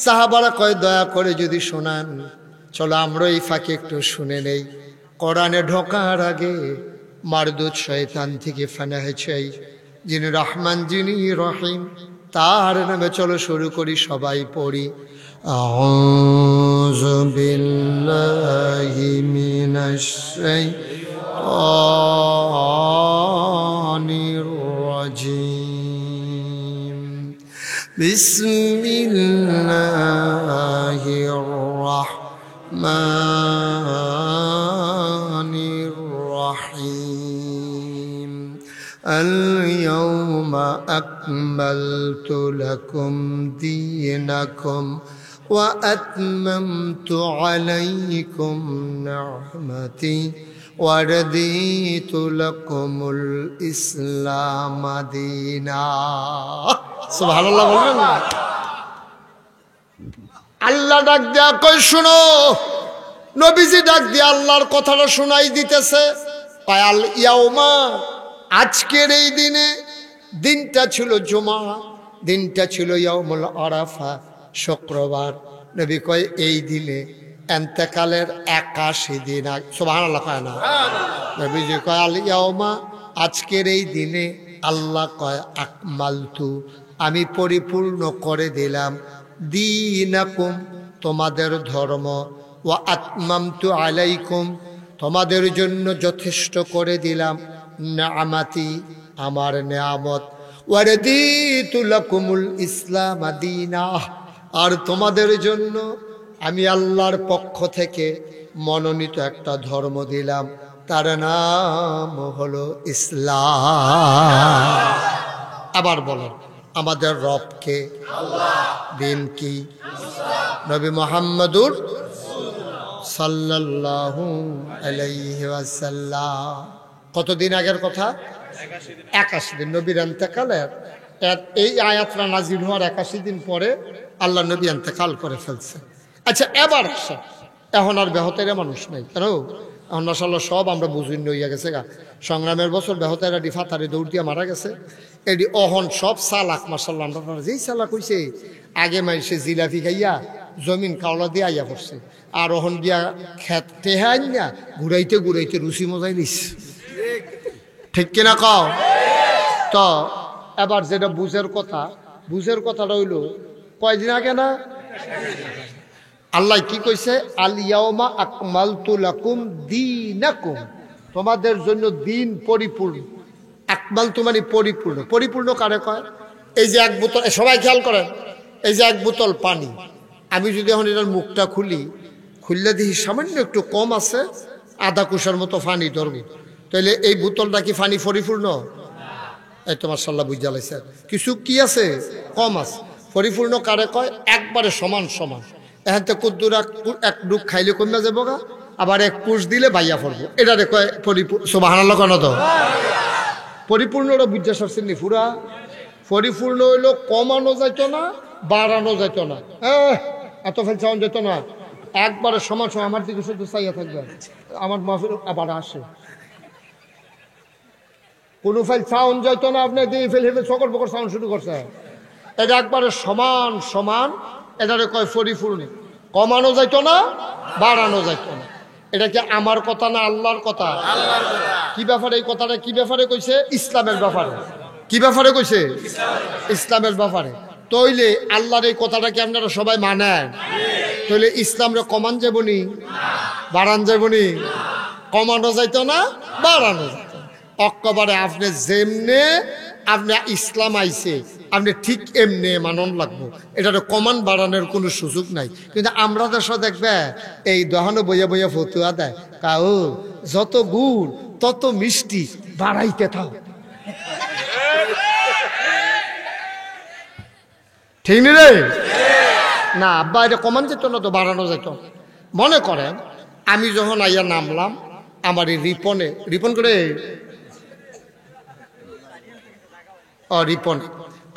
সাহাবারা কয়, দয়া করে যদি শোনান, চলো আমরা এই ফাঁকে একটু শুনে নেই। কোরআনে ঢোকার আগে মারদুদ শয়তান থেকে ফানাহে চাই, যিনি রহমান যিনি রহিম, তার নামে চলো শুরু করি, সবাই পড়ি। আউযু বিল্লাহি মিনাশ শাইতানির রাজিম। বিসমিল্লাহির রাহমানির রাহিম। اليوم أكملت لكم دينكم وأتممت عليكم نعمتي ورضيت لكم الإسلام دينا। سبحان الله বলবেন না? আল্লাহ ডাক দেয়া কই, শুনো। নবীজি ডাক দিয়ে আল্লাহর কথাটা শোনাই দিতেছে। আল ইয়াউমা, আজকের এই দিনে, দিনটা ছিল জুমা, দিনটা ছিল ইয়াউমুল আরাফা, শুক্রবার। নবী কয়, এই দিনে এন্তেকালের 81 দিন আগে। সুবহানাল্লাহ কয় না? নবীজি কয়, আল ইয়াউমা, আজকের এই দিনে, আল্লাহ কয়, আকমালতু, আমি পরিপূর্ণ করে দিলাম, দীনাকুম, তোমাদের ধর্ম, ওয়া আতমামতু আলাইকুম, তোমাদের জন্য যথেষ্ট করে দিলাম, নিয়ামতি, আমার নিয়ামত, ওয়ারদিতু লাকুমুল ইসলাম দীনা, আর তোমাদের জন্য আমি আল্লাহর পক্ষ থেকে মনোনীত একটা ধর্ম দিলাম, তার নাম হলো ইসলাম। আবার বলেন, আমাদের রবকে, দিন কি? নবী মুহাম্মদুর সাল্লাল্লাহু আলাইহি ওয়াসাল্লাম। কতদিন আগের কথা? 81 দিন। নবীর ইন্তেকালের এই আয়াতটা নাজিল হওয়ার 81 দিন পরে আল্লাহ নবী ইন্তেকাল করে ফেলছে। আচ্ছা, এবার আসে, এখন আর বেহতেরা মানুষ নাই, কেন? এখন মাশাআল্লাহ সব আমরা বুঝুন হইয়া গেছে গা। সংগ্রামের বছর বেহতেরা ফাতারে দৌড় দিয়ে মারা গেছে। এটি অহন সব চালাক, মাশাআল্লাহ। আমরা যেই চালাক হইছে, আগে মাইসে জিলাপি খাইয়া জমিন কাওলা দিয়ে আইয়া পড়ছে, আর অহন দিয়া খেত টেহাই না ঘুরাইতে ঘুরাইতে রুচি মজাই নিস। ঠিক কিনা কও? তো এবার যেটা বুঝের কথা, বুঝের কথাটা হইল কয়দিন আগে না আল্লাহ কি কইছে? আল ইয়াউমা আকমালতু লাকুম দীনাকুম, তোমাদের জন্য দিন পরিপূর্ণ। আকমালতু মানে পরিপূর্ণ। পরিপূর্ণ কারে কয়? এই যে এক বোতল, সবাই খেয়াল করেন, এই যে এক বোতল পানি, আমি যদি এখন এটার মুখটা খুললে দেখি সামান্য একটু কম আছে, আধা কুশার মতো পানি ধরবো, তাহলে এই বোতলটা কি পানি পরিপূর্ণ? এই তো মাশাআল্লাহ বুঝা লাইছে, কিছু কি আছে? কম আছে। পরিপূর্ণ কারে কয়? একবারে সমান সমান। এখান থেকে কুদ্দুরা এক ডুব খাইলে কমে যাবো গা, আবার এক পুষ দিলে বাইয়া পড়বো, এটারে কয় পরিপূর্ণ। সুবহানাল্লাহ কেন? তো পরিপূর্ণটা বুঝা সরছেন নি? পুরা পরিপূর্ণ হইলো কমানো যাইত না, বাড়ানো যাইত না, এত ফেল চাওয়ান যেত না, একবারে সমান সমান। আমার দিকে শুধু চাইয়া থাকবে, আমার মাহফিল আবার আসে, কোনো ফেল সাউন্ড যাইতো না, আপনি দিয়ে ফেল হেফে সকর বকর সাউন্ড শুরু করছে। এটা একবারে সমান সমান, এটারে কয় পরিপূর্ণ। কমানো যাইতো না, বাড়ানো যাইতো না। এটা কি আমার কথা না আল্লাহর কথা? কি ব্যাপারে এই কথাটা? কি ব্যাপারে কইছে? ইসলামের ব্যাপারে। কি ব্যাপারে কইছে? ইসলামের ব্যাপারে। তইলে আল্লাহর এই কথাটা কি আপনারা সবাই মানেন? তইলে ইসলামরে কমান যাবনি, বাড়ান যাবনি? কমানো যাইতো না, বাড়ানো যাইতো না। অক্কবারে আপনি যেমনে আপনি ইসলাম আইছে আপনি ঠিক এমনি মানন লাগবো, এটার কমান বাড়ানোর কোনো সুযোগ নাই। কিন্তু আমরা দেশে দেখবে এই দহনে বইয়া বইয়া ফতুয়া দেয়, কাউ যত গুড় তত মিষ্টি বাড়াইতে থাও। ঠিক নি রে? না আব্বা, এটা কমান যেত না তো, বাড়ানো যেত। মনে করেন আমি যখন আইয়া নামলাম আমার এই রিপন করে রিপন,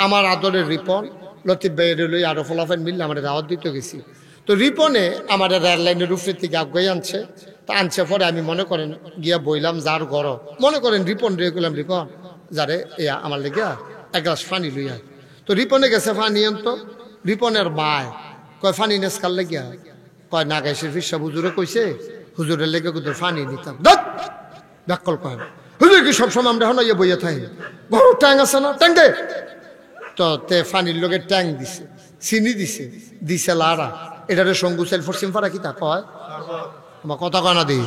আমার আদরের রিপন লতিফ ভাইয়ের লই আরো ফলাফেন মিললে আমার দাওয়াত দিতে গেছি। তো রিপনে আমার রেললাইনের উপরে থেকে আগে আনছে, তা আনছে পরে আমি মনে করেন গিয়া বইলাম যার ঘর, মনে করেন রিপন রে গেলাম, রিপন যারে আমার লেগে এক গ্লাস পানি লইয়া। তো রিপনে গেছে পানি আনতো, রিপনের মায় কয় পানি নেস কার লেগিয়া, কয় না গাইছে ফিসা হুজুরে কইছে হুজুরের লেগে কুদুর পানি নিতাম। ব্যাকল কয় হুজুর কি সবসময় আমরা এখন ইয়ে বইয়া থাকি, বড় ট্যাং আছে না, ট্যাং দে। তো তে ফানির লোকের ট্যাং দিছে, চিনি দিছে লারা, এটারে সঙ্গু সেল ফরসিম ফারা কিতা কয়, আমার কথা কয় না দিই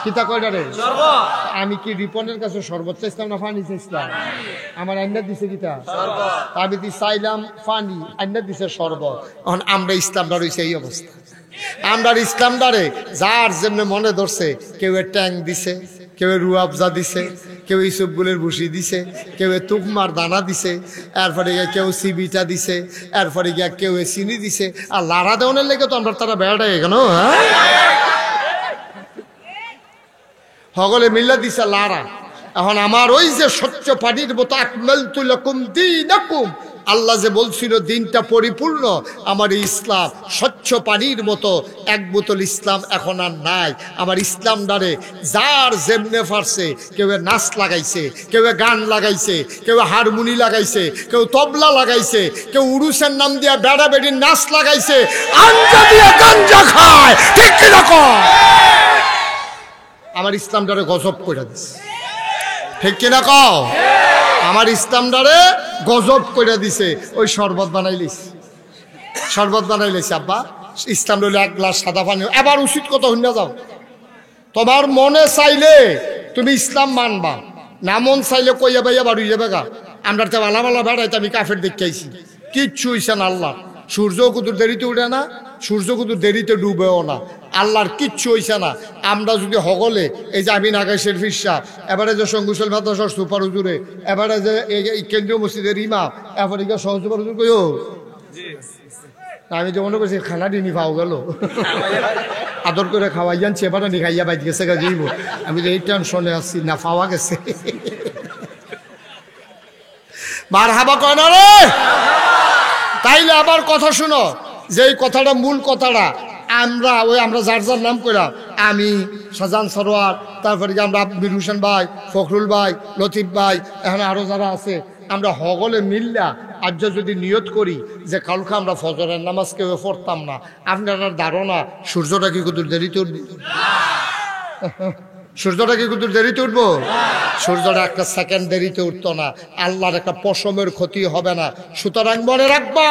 কিতা কয় রে। আমি কি রিপনের কাছে শরবত চাইছিলাম না ফানি চাইছিলাম? আমার আইনা দিছে কিতা, আমি চাইলাম ফানি, আইনা দিছে শরবত। এখন আমরা ইসলামটা রয়েছে এই অবস্থা, আমরা ইসলামটারে যার যেমনি মনে ধরছে, কেউ ট্যাং দিছে, কেউ রুয়াবজা দিছে, কেউ ইসবগুলের ভুসি দিছে, কেউ তুকমার দানা দিছে, এরপরে গিয়া কেউ সিবিটা দিছে, এরপরে গিয়া কেউ চিনি দিছে। আর লারা দেওয়ানের লেগে তো আমরা তারা বেড়া কেন, হ্যাঁ সকলে মিল্লা দিছে লারা। এখন আমার ওই যে স্বচ্ছ পানির মতো আকমালতু লাকুম দীনাকুম, আল্লাহ যে বলছিল দিনটা পরিপূর্ণ, আমার ইসলাম স্বচ্ছ পানির মতো এক বোতল ইসলাম এখন আর নাই। আমার ইসলাম দ্বারে যার যেমনে পারছে, কেউ নাচ লাগাইছে, কেউ গান লাগাইছে, কেউ হারমোনি লাগাইছে, কেউ তবলা লাগাইছে, কেউ উরুসের নাম দিয়া বেড়া বেড়ির নাচ লাগাইছে, আঞ্জা দিয়া গাঞ্জা খায়, ঠিক কিরকম আমার ইসলাম দ্বারে গজব করে দিছে, ঠিক কিনা কও? আমার ইসলাম দ্বারে গজব করে দিছে। ওই শরবত বানাইলেছে আব্বা, ইসলাম রইল এক গ্লাস সাদা পানি। এবার উচিত কথা শুনে যাও, তোমার মনে চাইলে তুমি ইসলাম মানবা, না মন চাইলে কইয়া বাইয়া বাড়ি যাবে গা। আমরা তো বালা বালা বেড়াইতে আমি কাফের দেখাইছি, কিচ্ছু হইছে না। আল্লাহ সূর্য কুতুর দেরিতে উঠে না, সূর্য কুতুর দেরিতে ডুবেও না, আল্লাহর কিচ্ছু হইছে না। আমরা যদি হগলে এই যে আমি নাগাইশের ফিরসা, এবারে যে সঙ্গুসল মাদ্রাসার সুপার হুজুরে, এবারে যে এই কেন্দ্রীয় মসজিদের ইমাম, এবারে সহসুপার হুজুর কইও, আমি যে মনে করছি খানা দিনই পাও গেল, আদর করে খাওয়াই জানছি, এবারে নি খাইয়া বাইতে গেছে গা যাইব। আমি যে এই টেনশনে আসছি, না পাওয়া গেছে। মার হাবা কয় না রে। তাইলে আবার কথা শুনো, যে কথাটা মূল কথাটা, আমরা যার যার নাম কইরা, আমি শাহজাহান সরোয়ার, তারপরে আমরা আব্দুল হোসেন ভাই, ফখরুল ভাই, লতিফ ভাই, এখানে আরো যারা আছে, আমরা হগলে মিল্লা আজ যদি নিয়ত করি যে কালকে আমরা ফজরের নামাজ কেউ পড়তাম না, আপনার ধারণা সূর্যটা কি কত দেরিতে উঠবে? সূর্যটা কি কত দেরিতে উঠবো? সূর্যটা একটা সেকেন্ড দেরিতে উঠতো না, আল্লাহর একটা পশমের ক্ষতি হবে না। সুতরাং মনে রাখবা,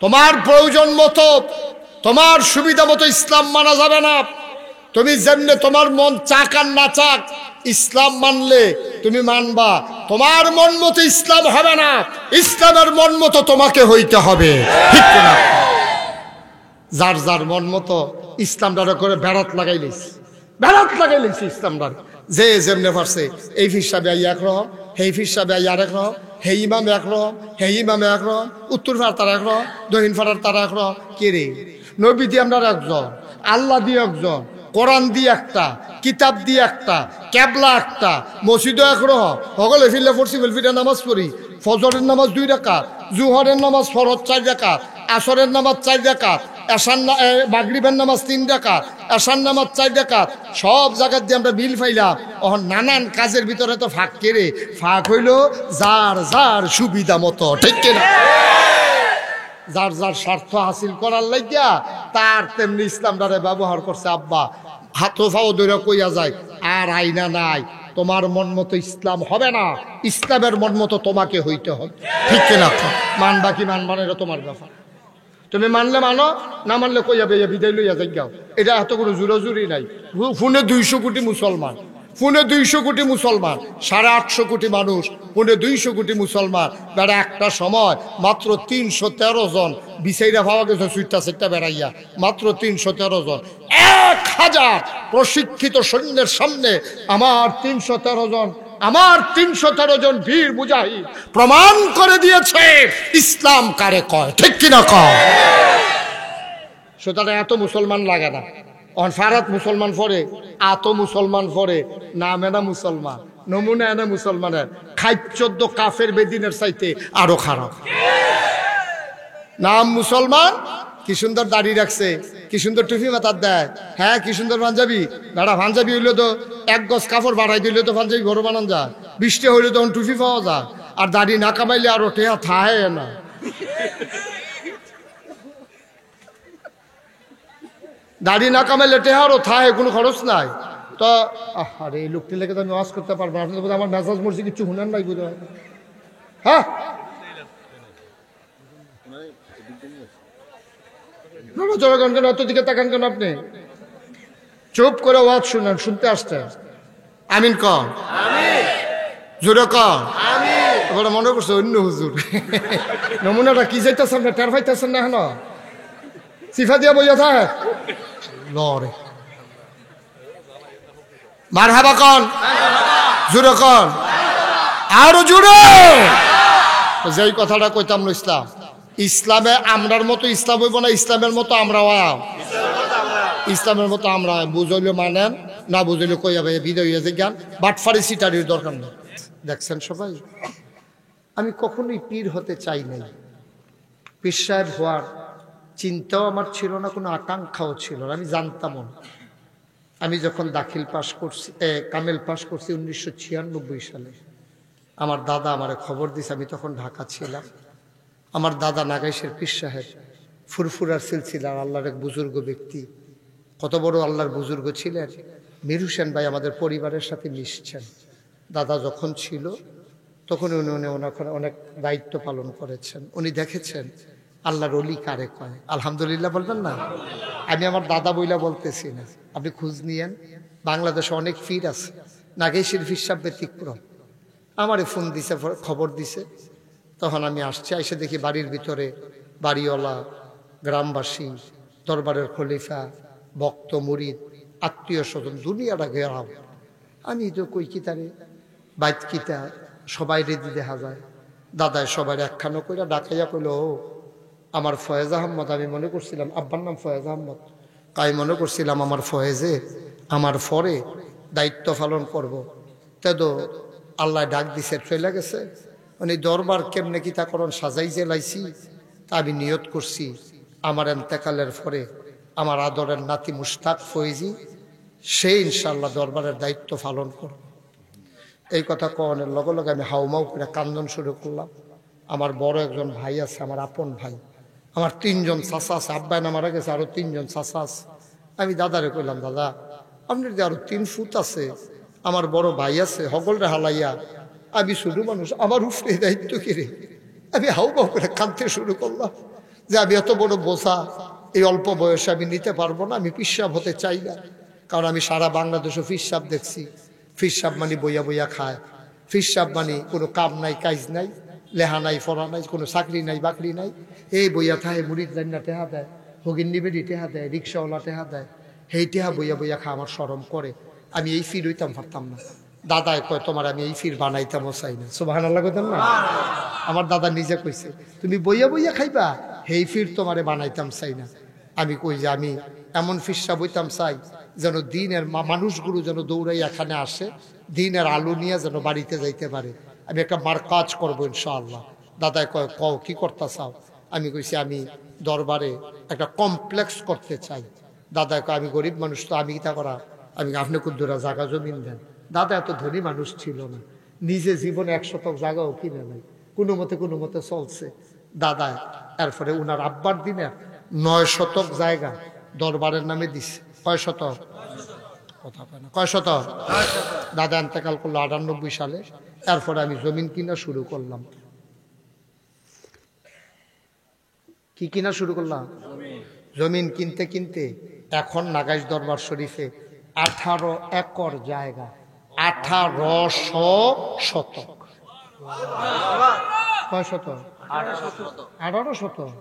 তোমার প্রয়োজন মতো, তোমার সুবিধা মতো ইসলাম মানা যাবে না। তুমি যেমনি তোমার মন চাক আর না চাক, ইসলাম মানলে তুমি মানবা, তোমার মন মতো ইসলাম হবে না, ইসলামের মন মতো তোমাকে হইতে হবে, ঠিক না? যার যার মন মতো ইসলামটা করে বেড়াত লাগাইলিস ইসলামটা, যে যেমনে পারছে। এই ফিরসাবে আই একরকম, সেই ফিরসাবে আই আর একরকম, সেই ইমাম একরকম, সেই ইমামে একরকম, উত্তর ফাড়ার তারা একরকম, দক্ষিণ ফাড়ার তারা একরকম। কে রে? নবী দিয়ে আমরা একজন, আল্লাহ দিয়ে একজন, কোরআন দিয়ে একটা, কিতাব দিয়ে একটা, ক্যাবলা একটা, মসজিদও একরকম। সকলে ফিরলে পড়ছি ফিরে নামাজ পড়ি, ফজরের নামাজ 2 রাকাত, জুহরের নামাজ ফরজ 4 রাকাত, আসরের নামাজ 4 রাকাত, মাগরিবের নামাজ 3 রাকাত, এশার নামাজ 4 রাকাত। সব জায়গার দিয়ে আমরা মিল পাইলাম। এখন নানান কাজের ভিতরে তো ফাঁক কেড়ে, ফাঁক হইল যার যার সুবিধা মতো, ঠিক কিনা? যার যার স্বার্থ হাসিল করার লাগিয়া তার তেমনি ইসলামটারে ব্যবহার করছে। আব্বা হাতো ফাও ধরে কইয়া যায়, আর আইনা নাই, তোমার মন মতো ইসলাম হবে না, ইসলামের মন মতো তোমাকে হইতে হবে, ঠিক কিনা? মানবা কি মানবা না এটা তোমার ব্যাপার। তুমি মানলে মানো, না মানলে কইয়া বেয়া বিদায় লইয়া যাই গাও। এটা এত কোনো জোরাজুরি নাই। ফোনে 200 কোটি মুসলমান, 250 কোটি মুসলমান, 850 কোটি মানুষ, 250 কোটি মুসলমান। বেড়া একটা সময় মাত্র 313 জন বিচাইরা পাওয়া গেছে, সুইটটা বেড়াইয়া মাত্র 313 জন। 1000 প্রশিক্ষিত সৈন্যের সামনে আমার 313 জন বীর মুজাহিদ প্রমাণ করে দিয়েছে ইসলাম কারে কয়, ঠিক কিনা কয়? সুতরাং এত মুসলমান লাগে না। ফারাত মুসলমান পরে, আত মুসলমান পরে, নাম এনা মুসলমান, নমুনা এনা মুসলমানের, 14 কাফের বেদিনের চাইতে আরো খারাপ। নাম মুসলমান, কি সুন্দর দাড়ি রাখছে, কি সুন্দর টুপি মাথার দেয়, হ্যাঁ কি সুন্দর পাঞ্জাবি। দাঁড়া পাঞ্জাবি হইলে তো 1 গজ কাপড় বাড়াই দিলে তো পাঞ্জাবি ঘর বানান যায়, 20টা হইলে তখন টুপি পাওয়া যায়। আর দাড়ি না কামাইলে আরো টেহা থাহে না। দাড়ি না কামাইলে টেহারও থাহে, কোনো খরচ নাই। তো আরে এই লোকটি লেগে তো আমি ওয়াজ করতে পারবো না, আপনি তো আমার মেজাজ মরছি, কিছু শুনেন নাই বুঝে। হ্যাঁ জনগণ কেন অত দিকে তাকান কেন? আপনি চুপ করে ওয়াজ শুনেন, শুনতে আসতে। আমিন কন, জোরে কন। এবার মনে করছে অন্য হুজুর। নমুনাটা কি যাইতেছেন না, টের পাইতেছেন না? হেন সিফা দিয়া বইয়া থাকে লরে। মারহাবা কন, জোরে কন, আরো জোরে। যেই কথাটা কইতাম না, ইসলামে আমরার মতো ইসলাম হইব না, ইসলামের মতো আমরা, ইসলামের মতো আমরা। বুঝইলে মানেন, না বুঝইলে কইয়া ভাই বিদায় হইয়া যে জ্ঞান বাটফারি সিটারির দরকার নেই। দেখছেন সবাই, আমি কখনোই পীর হতে চাই নাই। পীর সাহেব হওয়ার চিন্তাও আমার ছিল না, কোনো আকাঙ্ক্ষাও ছিল না, আমি জানতামও না। আমি যখন দাখিল পাশ করছি, কামেল পাশ করছি 1996 সালে, আমার দাদা আমারে খবর দিছে। আমি তখন ঢাকা ছিলাম। আমার দাদা নাগাইশের পীর সাহেব, ফুরফুরার সিলসিলার আল্লাহর এক বুজুর্গ ব্যক্তি। কত বড় আল্লাহর বুজুর্গ ছিলেন, মীর হোসেন ভাই আমাদের পরিবারের সাথে মিশছেন। দাদা যখন ছিল তখন উনি অনেক দায়িত্ব পালন করেছেন। উনি দেখেছেন আল্লাহর ওলি কারে কয়। আলহামদুলিল্লাহ বলবেন না? আমি আমার দাদা বইলা বলতেছি না, আপনি খোঁজ নিয়েন। বাংলাদেশে অনেক পীর আছে, নাগেশের পীর সাহেব ব্যতিক্রম। আমারে ফোন দিছে, খবর দিছে। তখন আমি আসছি, এসে দেখি বাড়ির ভিতরে বাড়িওয়ালা, গ্রামবাসী, দরবারের খলিফা, ভক্ত, মুরিদ, আত্মীয় স্বজন, দুনিয়াটা ঘেরাও। আমি তো কই কি তারে বাইত কিতা সবাই রেডি দেখা যায়। দাদায় সবাই একখানো করে ডাকাইয়া কইল, ও আমার ফয়েজ আহমদ। আমি মনে করছিলাম আব্বার নাম ফয়েজ আহমদ। তাই মনে করছিলাম আমার ফয়েজে আমার ফরে দায়িত্ব পালন করব। তো আল্লাহ ডাক দিছে, চলে গেছে। মানে দরবার কেমনে কি তা করণ সাজাই যে লাইছি, তা আমি নিয়ত করছি আমার এন্তেকালের পরে আমার আদরের নাতি মুশতাক ফয়েজি, সে ইনশাল্লাহ দরবারের দায়িত্ব পালন করব। এই কথা কনের লগে লগে আমি হাউমাউ করে কান্দন শুরু করলাম। আমার বড় একজন ভাই আছে, আমার আপন ভাই। আমার 3 জন চাচা আছে, আব্বাই না মারা গেছে, আরো 3 জন চাচা আছে। আমি দাদারে কইলাম, দাদা আপনার যে আরো 3 ফুট আছে, আমার বড় ভাই আছে, হগলরে হালাইয়া আমি শুধু মানুষ, আমার উপরে দায়িত্ব কিরে। আমি হাউমাউ করে কাঁদতে শুরু করলাম যে আমি এত বড় বোঝা এই অল্প বয়সে আমি নিতে পারবো না। আমি পিসাব হতে চাই না, কারণ আমি সারা বাংলাদেশে ফিসাব দেখছি। ফিসাব মানে বইয়া বইয়া খায়, ফিসাব মানে কোনো কাম নাই, কাজ নাই, লেহা নাই, পড়া নাই, কোনো চাকরি নাই, বাকরি নাই, এই বইয়া খায়। মুড়িদ জান্না টেহা দেয়, হগিন নিবেদি টেহা দেয়, রিক্সাওয়ালা টেহা দেয়, সেই টেহা বইয়া বইয়া খা। আমার শরম করে, আমি এই ফির হইতাম পারতাম না। দাদায় কয় তোমার আমি এই ফির বানাইতামও চাই না। সুবহানাল্লাহ কইতেন না? আমার দাদা নিজে কইছে, তুমি বইয়া বইয়া খাইবা, সেই ফির তোমারে বানাইতাম চাই না। আমি কই যে আমি এমন ফিরসা বইতাম চাই যেন দিনের মানুষগুলো যেন দৌড়াই এখানে আসে, দিনের আলো নিয়ে যেন বাড়িতে যাইতে পারে। আমি একটা মার কাজ করবো ইনশাআল্লাহ। দাদায় কয় কও কি করতে চাও? আমি কইছি আমি দরবারে একটা কমপ্লেক্স করতে চাই। দাদায় কয় আমি গরিব মানুষ, তো আমি তা করা, আমি আপনি কুদ্দুরা জায়গা জমিন দেন। দাদা এত ধনী মানুষ ছিল না, নিজে জীবনে 1 শতক জায়গাও কিনে নাই, কোনো মতে চলছে। দাদা এরপরে উনার আব্বার দিনের 9 শতক জায়গা দরবারের নামে দিছে। কয় শতক? কথা কয় না, কয় শতক? দাদা এন্তেকাল করলো 98 সালে। এরপরে আমি জমিন কিনা শুরু করলাম। কি কিনা শুরু করলাম? জমিন কিনতে কিনতে এখন নাগাইশ দরবার শরীফে 18 একর জায়গা 1800 শতক। কয় শতক? 1800 শতক।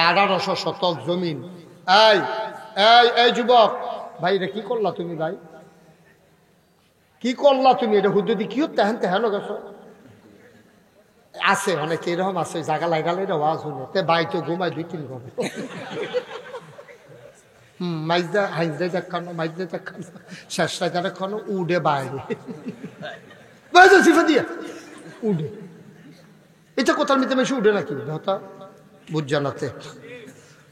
1800 শতক জমিন। এই এই এই যুবক ভাই, এটা কি করলা তুমি ভাই? কি করলা তুমি? এটা হুদ্দি কি হতে হ্যান তেহানো গেছো? আছে অনেকে এরকম আছে, জায়গা লাগালে এটা ওয়াজ হলো তে বাই তো ঘুমায় 2-3 ঘন্টা। মাইজদা হাইজদা দেখানো, মাইজদা দেখানো, শেষটায় তারা খানো উড়ে বাইরে সিফা দিয়া উড়ে। এটা কোথার মিতে মেশে উঠে নাকি হতা বুঝ জানাতে।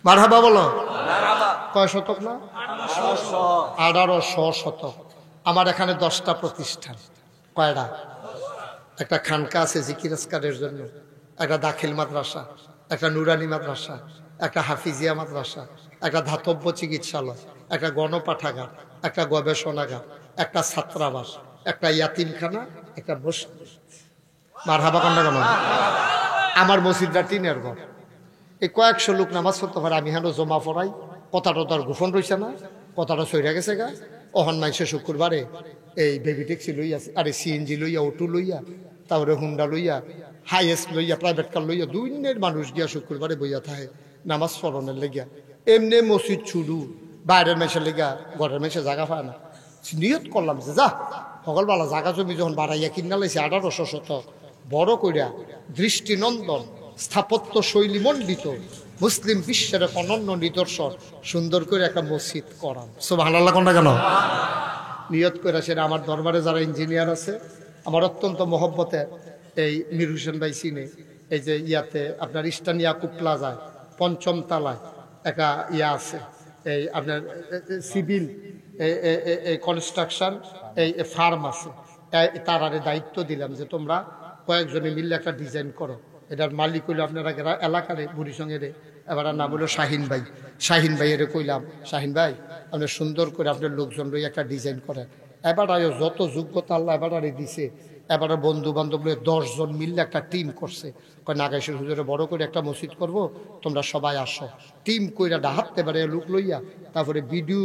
মারহাবা বলো। কয় শতক না? 1800 শতক। আমার এখানে 10টা প্রতিষ্ঠান। কয়টা? একটা খানকা আছে জিকির আসকারের জন্য, একটা দাখিল মাদ্রাসা, একটা নুরানি মাদ্রাসা, একটা হাফিজিয়া মাদ্রাসা, একটা ধাতব্য চিকিৎসালয়, একটা গণপাঠাগার, একটা গবেষণাগার, একটা ছাত্রাবাস, একটা ইয়াতিমখানা, একটা মসজিদ। মারহাবা কান্না কেন? আমার মসজিদটা টিনের ঘর। এই কয়েকশো লোক নামাজ পড়তে পারে, আমি হেন জমা পড়াই। কথাটা তার গোপন রয়েছে না, কথাটা সইরা গেছে গা। অহন মাইসে শুক্রবারে এই বেবি ট্যাক্সি লইয়া, আরে সিএনজি লইয়া, অটো লইয়া, তারপরে হুন্ডা লইয়া, হাইয়েস্ট লইয়া, প্রাইভেট কার লইয়া, দুইনের মানুষ গিয়া শুক্রবারে বইয়া থাকে নামাজ পড়নের লেগিয়া। এমনি মসজিদ ছুডু বাইরের মেসে লেগা, ঘরের মেসে জায়গা পায় না। নিয়ত করলাম যে যা সকালবেলা জায়গা জমি যখন বাড়াইয়া কিনা লাইছে 1800 শতক, বড় কইরা দৃষ্টিনন্দন স্থাপত্য শৈলী মণ্ডিত মুসলিম বিশ্বের এক অনন্য নিদর্শন সুন্দর করে একটা মসজিদ করাম। সুবহানাল্লাহ কোনটা কেন? নিয়ত করে সেটা আমার দরবারে যারা ইঞ্জিনিয়ার আছে, আমার অত্যন্ত মহব্বতের এই মীর হোসেন ভাই সিনে, এই যে ইয়াতে আপনার ইস্টার্ন ইয়াকুব প্লাজায় 5ম তলায় একটা ইয়া আছে, এই আপনার সিভিল এই কনস্ট্রাকশন এই ফার্ম আছে। তার আরে দায়িত্ব দিলাম যে তোমরা কয়েকজনে মিললে একটা ডিজাইন করো। এটার মালিক হইলো আপনারা এলাকারে বুড়ি সঙ্গে রে, এবার নাম হলো শাহিন ভাই। শাহিন ভাই এর কইলাম, শাহিন ভাই আপনি সুন্দর করে আপনার লোকজন লই একটা ডিজাইন করেন। এবার যত যোগ্যতা আল্লাহ এবারে দিছে, এবারে বন্ধু বান্ধব 10 জন মিললে একটা টিম করছে। নাগাইশের হুজুরে বড় করে একটা মসজিদ করব, তোমরা সবাই আসো। টিম কইরা ডাহাতে পারে লোক লইয়া, তারপরে ভিডিও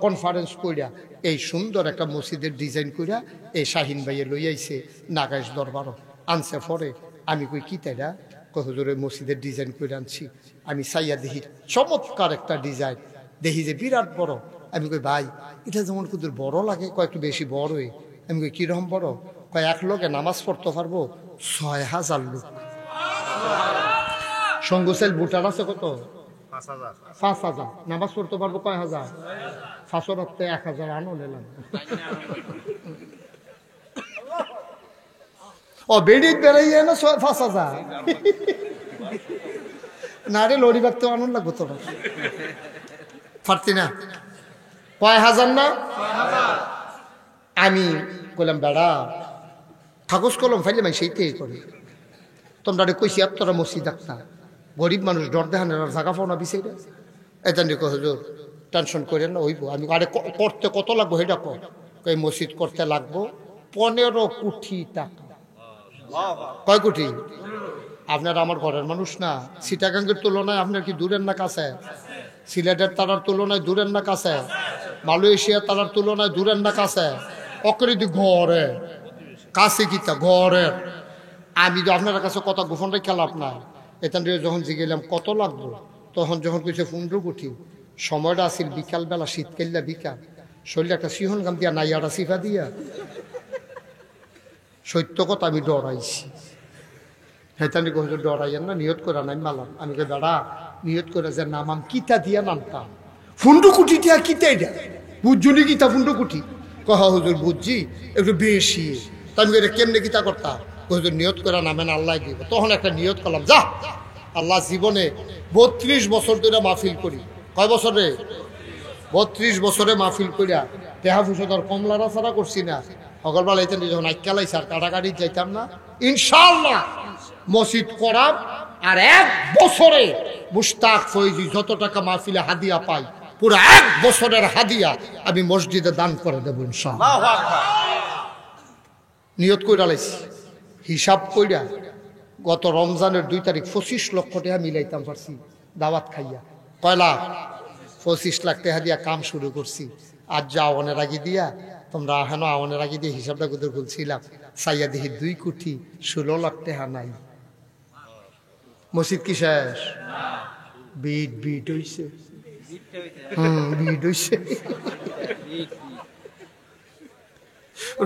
কনফারেন্স কইরা এই সুন্দর একটা মসজিদের ডিজাইন কইরা এই শাহিন ভাইয়ে লইয়াইছে নাগাইশ দরবারও আনছে। পরে আমি কই কি তাইরা? হুজুরে মসজিদের ডিজাইন করে আনছি। আমি চাইয়া দেখি চমৎকার একটা ডিজাইন, দেখি যে বিরাট বড়। আমি কই ভাই এটা যেমন কুদুর বড় লাগে, কয়েকটু বেশি বড়ই। আমি কই কিরকম বড়? কয় এক লোকে নামাজ পড়তে পারবো 6000 লোক। সঙ্গসাইল ভুটান আছে কত? 5000। নামাজ পড়তে পারবো কয় হাজার? 500 রাখতে 1000 আনো নিলাম। ও বেড়ি বেড়াইয়া না 5000 না রে, লড়ি বাগতে আনন্দ লাগবো তোরা পারতি না। কয় হাজার না? আমি কইলাম বেড়া কাগজ কলম ফাইলে মাই সেইটাই করে। তোমরা কইছি তোরা মসজিদ একটা গরিব মানুষ ডর দেখানোর জায়গা পাও না বিষয়টা। এটা নিয়ে হুজুর টেনশন করে না হইব। আমি আরে করতে কত লাগবো সেটা কর। এই মসজিদ করতে লাগবো 15 কোটি টাকা। কয় কোটি? আপনারা আমার ঘরের মানুষ না। চিটাগাঙ্গের তুলনায় আপনার কি দূরের না কাছে? সিলেটের তারার তুলনায় দূরের না কাছে? মালয়েশিয়ার তারার তুলনায় দূরের না কাছে? অকৃতি ঘরে কাছে কিতা ঘরের। আমি তো আপনার কাছে কত গোপন রেখে লাভ না। এখান থেকে যখন জিগেলাম কত লাগবো, তখন যখন কইছে 15 কোটি। সময়টা আসিল বিকালবেলা, শীতকাল্লা বিকাল, শরীরে একটা সিহন গাম দিয়া নাইয়াটা সিফা দিয়া। সত্য কথা আমি ডরাইছি। হেতানি কহ ডরাইয়েন না, নিয়ত করে নাই মালাম। আমি কে দাঁড়া নিয়ত করে যে নামাম কিতা দিয়া নামতাম 15 কোটি টিয়া কিতাই দেয় বুঝছুনি কিতা 15 কোটি। কহ হুজুর বুঝছি একটু বেশি। তা আমি কেমনে কিতা করতাম? হুজুর নিয়ত করে নামেন আল্লাহ দিব। তখন একটা নিয়ত করলাম, যা আল্লাহ জীবনে 32 বছর ধরে মাহফিল করি। কয় বছরে? 32 বছরে মাহফিল করিয়া দেহা ফুসদার কমলারা ছাড়া করছি না। সকালবেলা এতেন যখন আইকালাইছে আর কাটাকাটি যাইতাম না। ইনশাআল্লাহ মসজিদ করার আর 1 বছরে মুশতাক ফৈজি যত টাকা মাহফিলে হাদিয়া পাই, পুরো 1 বছরের হাদিয়া আমি মসজিদে দান করে দেবো ইনশাআল্লাহ। নিয়ত কইরা লাইছি হিসাব কইরা গত রমজানের 2 তারিখ 25 লক্ষ টাকা মিলাইতাম পারছি দাওয়াত খাইয়া। কয় লাখ? 25 লাখ টাকা দিয়া কাম শুরু করছি। আজ যা আওয়ানের আগে দিয়া তোমরা হেন আওয়ানের আগে দিয়ে হিসাবটা কোথাও খুলছিলাম, সাইয়া দেখি 2 কোটি 16 লাখ টাকা নাই। মসজিদ কি শেষ? বিট বিট হইছে, বিট হইছে,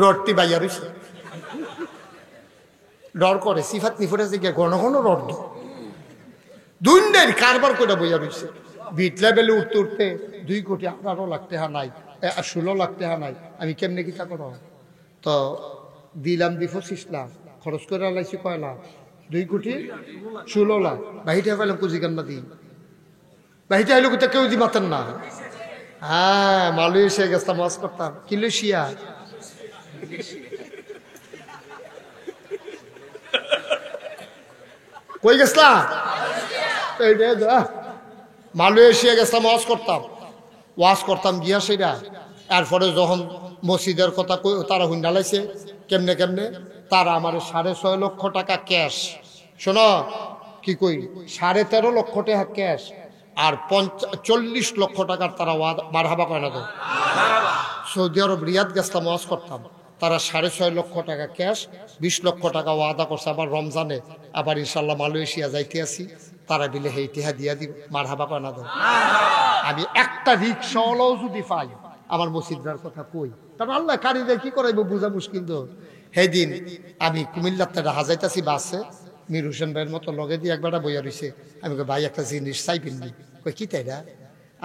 রডটি বাইয়া রইছে। ডর করে সিফাত নিফুটে যে ঘন ঘন রড দুইনের কারবার করে বইয়া রইছে। বিট লেভেলে উঠতে উঠতে 2 কোটি 18 লাখ টাকা নাই, 16 লাখ টাকা নাই। আমি কেমনে কিতা করো? তো দিলাম 25 লাখ, খরচ করে লাইছি কয় লাখ? 2 কোটি 16 লাখ। বাহিটা পাইলাম কুজি কান্না দিই, বাহিটা হইলো কোথাও কেউ দি মাতেন না। হ্যাঁ, মালয়েশিয়া গেছতাম, ওয়াজ করতাম। কিলেশিয়া কই গেছলাম? মালয়েশিয়া গেছলাম, ওয়াজ করতাম গিয়া সেটা। এরপরে যখন মসজিদের কথা তারা হুন্ডা লাইছে কেমনে কেমনে, তারা আমার 6.5 লক্ষ টাকা ক্যাশ, শোনো কি কই, 13.5 লক্ষ টাকা ক্যাশ আর 40 লক্ষ টাকার তারা মারহাবা কয় না তো। সৌদি আরব রিয়াদ গেছলাম, ওয়াজ করতাম। তারা 6.5 লক্ষ টাকা ক্যাশ, 20 লক্ষ টাকা ওয়াদা করছে। আবার রমজানে আবার ইনশাল্লাহ মালয়েশিয়া যাইতে আসি, তারা বিলে হেই টেহা দিয়া দিব, মারহাবা কয় না তো। আমি একটা রিক্সাওয়ালাও যদি পাই আমার মসজিদার কথা কই, কারণ আল্লাহ কারিদের কি করাইব বুঝা মুশকিল। তো সেই দিন আমি কুমিল্লাতে হাজাইতাছি বাসে, মীর হোসেন ভাইয়ের মতো লগে দিয়ে একবার বইয়া রইছে। আমি কই ভাই একটা জিনিস চাইবেন নি? কই কি তাইরা?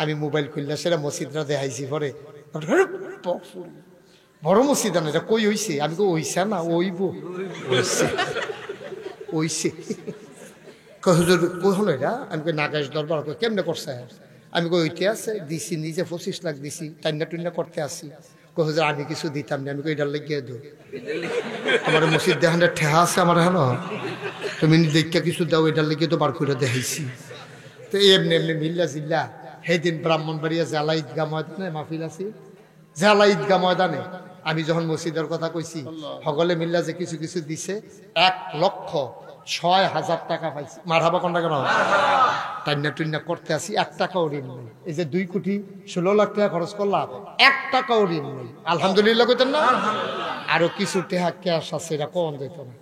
আমি মোবাইল খুললে সেটা মসজিদরা দেখাইছি। পরে বড় মসজিদ না, এটা কই হইছে? আমি কই হইছে না, ওইব ওইছে। হুজুর কই হলো এটা? আমি কই নাগাইশ দরবার। কই কেমনে করছে? আমি কই ওইতে আছে, দিছি নিজে 25 লাখ দিছি, টান্না টুন্না করতে আসি। কই হুজুর আমি কিছু দিতাম না। আমি কই এটার লাগিয়ে দো, আমার মসজিদ দেখানের ঠেহা আছে আমার হেন, তুমি দেখা কিছু দাও, এটার লাগিয়ে তো বার করে দেখাইছি। তো এমনি এমনি মিল্লা জিল্লা সেই দিন ব্রাহ্মণবাড়িয়া জেলা ঈদগাহ ময়দানে মাহফিল আছে। জেলা ঈদগাহ ময়দানে আমি যখন মসজিদের কথা কইছি, সকলে মিল্লা যে কিছু কিছু দিছে, 1,06,000 টাকা পাইছি। মারহাবা কোনটা কেন? টান্না টুন্না করতে আসি, 1 টাকাও ঋণ নেই। এই যে 2 কোটি 16 লাখ টাকা খরচ করলাম, 1 টাকাও ঋণ নেই। আলহামদুলিল্লাহ কইতেন না? আরো কিছু টাকা ক্যাশ আছে, এটা কোন দিত না।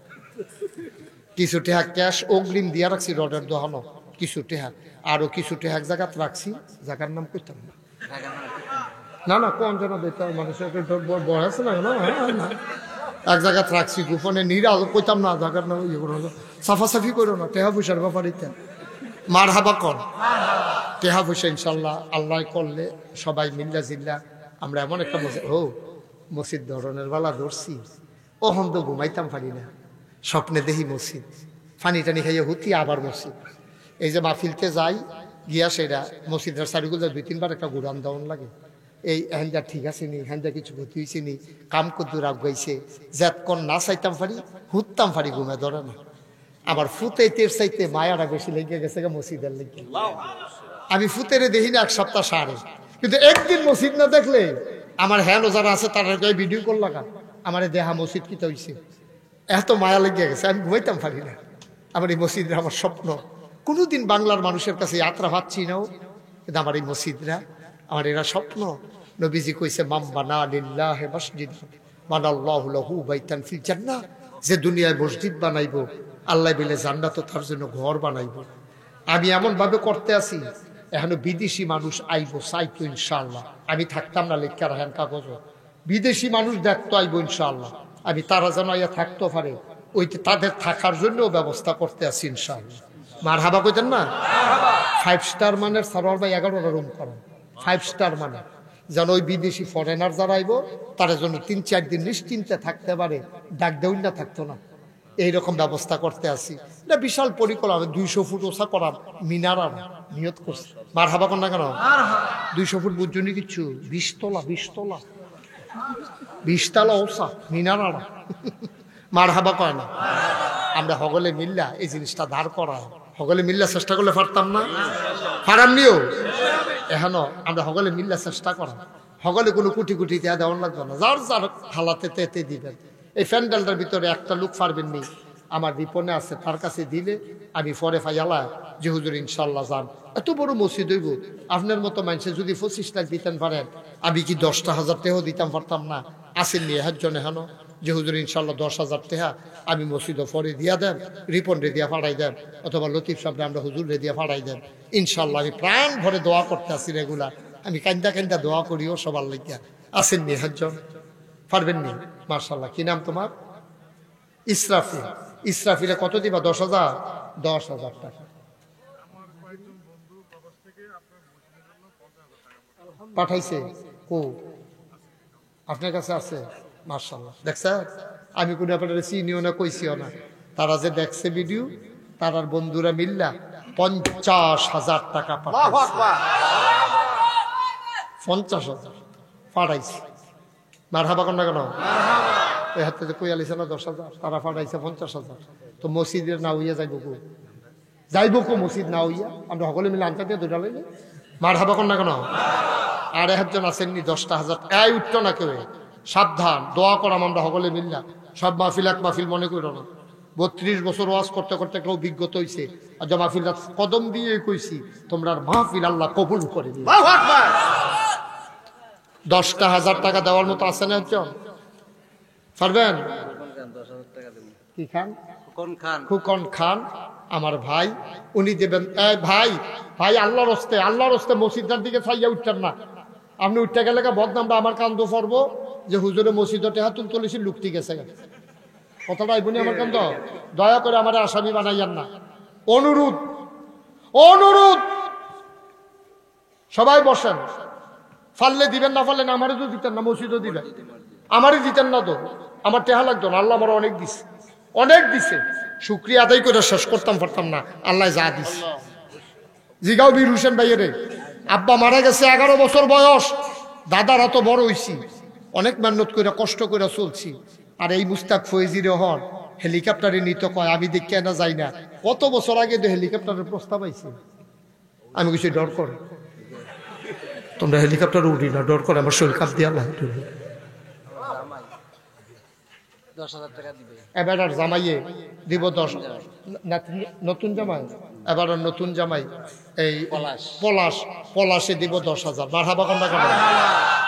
কিছু টাকা ক্যাশ অগ্রিম দিয়া রাখছি রডের দোহানো, কিছু টাকা আরো কিছু টাকা এক জায়গাত রাখছি, জায়গার নাম কইতাম না। না না কোন যেন দিত মানুষের বড় আছে না, না এক জায়গাত রাখছি গোপনে, নিরাল কইতাম না, জায়গার নাম ইয়ে করো, সাফাসাফি করো না। টেহা পয়সার ব্যাপারিতে মারহাবা কর। টেহা পয়সা ইনশাল্লাহ আল্লাহ করলে সবাই মিল্লা জিল্লা আমরা এমন একটা মসজিদ ধরনের বেলা ধরছি, ওহন তো ঘুমাইতাম পারি না, স্বপ্নে দেখি মসজিদ, ফানি টানি খাইয়ে হুতি আবার মসজিদ। এই যে মাহফিলতে যাই গিয়া সেটা মসজিদের চারিগুলো 2-3 বার একটা ঘুরান দেওয়ান লাগে। এই হ্যান্ডা ঠিক আছে নি, হ্যান্ডা কিছু ক্ষতি হয়েছে নি, কাম কদ্দুর আগাইছে, যতক্ষণ না চাইতাম পারি হুততাম পারি, ঘুমে ধরে না। আবার ফুতের চাইতে মায়াটা বেশি লেগে গেছে মসজিদের লেগে। আমি ফুতেরে দেখি না 1 সপ্তাহ সারে, কিন্তু একদিন মসজিদ না দেখলে আমার হ্যাঁ যারা আছে তারা ভিডিও কল লাগা আমার দেহা মসজিদ কিতা হইছে, এত মায়া লেগে গেছে, আমি ঘুমাইতাম পারি না। আমার এই মসজিদরা আমার স্বপ্ন। কোনোদিন বাংলার মানুষের কাছে যাত্রা ভাবছি নাও, কিন্তু আমার এই মসজিদরা আমার এরা স্বপ্ন। নবীজি কইছে মাম্বানা লিল্লাহি মসজিদ বানাল্লাহু লাহু বাইতান ফিল জান্নাহ, যে দুনিয়ায় মসজিদ বানাইবো আল্লাহ বলে জান্নাতও তার জন্য ঘর বানাইবো। আমি এমন ভাবে করতে আসি, এখনো বিদেশি মানুষ আইবো চাইতো ইনশাআল্লাহ। আমি থাকতাম না লেখার হ্যান কাগজ, বিদেশি মানুষ দেখতো আইবো ইনশাআল্লাহ। আমি তারা যেন আইয়া থাকতে পারে, ওই তাদের থাকার জন্য ব্যবস্থা করতে আসি ইনশাআল্লাহ। মারহাবা কইতেন না? 5 স্টার মানের সারোয়ার ভাই 11টা রুম করেন, 5 স্টার মানে, যেন ওই বিদেশি ফরেনার যারা আইব তারা জন্য 3-4 দিন নিশ্চিন্তে থাকতে পারে, ডাক দেউন না থাকতো না। এইরকম ব্যবস্থা করতে আসি। এটা বিশাল পরিকল্পনা, 200 ফুট ওসা করার মিনার আর নিয়ত করছে। মারহাবা কোন না কেন? 200 ফুট বুঝছনি কিচ্ছু, 20 তলা 20 তলা ওসা মিনার আর মারহাবা কয় না। আমরা সকলে মিল্লা এই জিনিসটা দাঁড় করা, সকলে মিল্লা চেষ্টা করলে পারতাম না? পারামনিও এখনো আমরা সকলে মিল্লা চেষ্টা করা, সকলে কোনো কোটি কোটি দেওয়া লাগবে না, যার যার হালাতে তেতে দিবেন। এই প্যান্ডেলটার ভিতরে একটা লোক পারবেন নি, আমার রিপনে আছে, তার কাছে দিলে আমি পরে ফাইয়ালা যে হুজুর ইনশাল্লাহ যান। এত বড় মসজিদ হইব, আপনার মতো মানুষে যদি 25 লাখ দিতেন পারেন, আমি কি 10,000 টাকাও দিতাম পারতাম না? আসেননি একজনে হেন যে হুজুর ইনশাল্লাহ 10,000 টাকা আমি মসজিদও পরে দিয়া দেন, রিপন রে দিয়া ফাড়াই দেন, অথবা লতিফ সাহেব আমরা হুজুর রে দিয়া ফাড়াই দেন। ইনশাল্লাহ আমি প্রাণ ভরে দোয়া করতে আসি রেগুলার, আমি কান্দা কান্দা দোয়া করিও সবার লাগিয়া। আসেননি একজন পারবেন নি? মার্শাল্লাহ। কি নাম তোমার? ইসরাফিল। ইসরাফিলে কত দিবা? 10,000? 10,000 টাকা পাঠাইছে। ও আপনার কাছে আছে? মার্শাল্লাহ। দেখছেন, আমি কোনো আপনার চিনিও না, কইছিও না। তারা যে দেখছে ভিডিও, তারার বন্ধুরা মিল্লা 50,000 টাকা পাঠাইছে। 50,000 পাঠাইছে। মারহাবা কন্যা কেন? ওই হাতে কই আলিছে না 10,000, তারা পাঠাইছে 50,000। তো মসজিদের না হইয়া যাইব কো? যাইব কো মসজিদ না হইয়া? আমরা সকলে মিলে আনতে দিয়ে দুটা লইলে মারহাবা কন্যা কেন? আর একজন আসেননি 10,000 টাকায় উঠতো না কেউ। সাবধান, দোয়া করাম আমরা সকলে মিল্লা। সব মাহফিল এক মাহফিল মনে করো না। 32 বছর ওয়াজ করতে করতে একটা অভিজ্ঞতা হয়েছে। আর যে মাহফিল কদম দিয়ে কইছি, তোমরা মাহফিল আল্লাহ কবুল করে দিবে। 10,000 টাকা দেওয়ার মতো আছে না একজন? পারবেন? কি খান? খুকন খান আমার ভাই, উনি দেবেন। ভাই ভাই আল্লাহর হস্তে, আল্লাহর হস্তে মসজিদটার দিকে চাইয়া উঠতেন না। আপনি উঠতে গেলে বদনামটা আমার কান্দ পড়বো যে হুজুরে মসজিদে হাতুন তুলেছি, লুকটি গেছে। কথাটা আইবনি আমার কান্দ। দয়া করে আমার আসামি বানাইয়ান না। অনুরোধ, অনুরোধ, সবাই বসেন। ফাললে দিবেন, না ফাললে না। আমারও তো দিতেন না, মসজিদও দিবেন। আমারই দিতেন না তো, আমার টেহা লাগতো না। আল্লাহ আমার অনেক দিছে, অনেক দিছে। শুক্রিয়া আদায় করে শেষ করতাম পারতাম না। আল্লাহ যা দিছে। জিগাও বীর হোসেন ভাইয়ের আব্বা মারা গেছে 11 বছর বয়স, দাদারা তো বড় হইছি, অনেক মেহনত করে কষ্ট করে চলছি। আর এই মুস্তাক ফৈজির হন হেলিকপ্টারে নিত কয়, আমি দেখে না যাই না। কত বছর আগে তো হেলিকপ্টারের প্রস্তাব আইছে। আমি কিছু ডর করে, তোমরা হেলিকপ্টারে উঠি না, ডর করে আমার শরীর কাপ দিয়ে আল্লাহ। 10,000 টাকা দিবে এবার। আর জামাইয়ে দিব 10। নতুন জামাই, এবার নতুন জামাই এই পলাশে দিব 10,000। মারহাবা কন্যা কেন?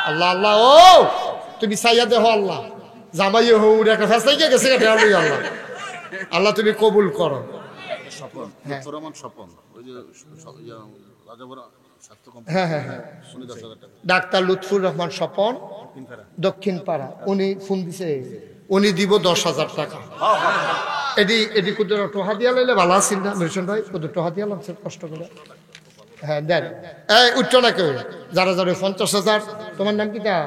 আল্লাহ আল্লাহ। ও তুমি চাইয়া দেহ আল্লাহ, জামাইয়ে হৌ রেখা ফেসাই গেছে। আল্লাহ আল্লাহ তুমি কবুল করো। হ্যাঁ হ্যাঁ হ্যাঁ, ডাক্তার লুৎফুর রহমান স্বপন, দক্ষিণ পাড়া। উনি ফোন দিছে, উনি দিব 10,000 টাকা। এটি কুদুর টোহা দিয়া লাইলে ভালো আছেন না মিরসন ভাই? কুদুর টোহা দিয়া লাগছে কষ্ট করে। হ্যাঁ দেন। এই উঠছ না কেউ, যারা যারা 50,000। তোমার নাম কি? তা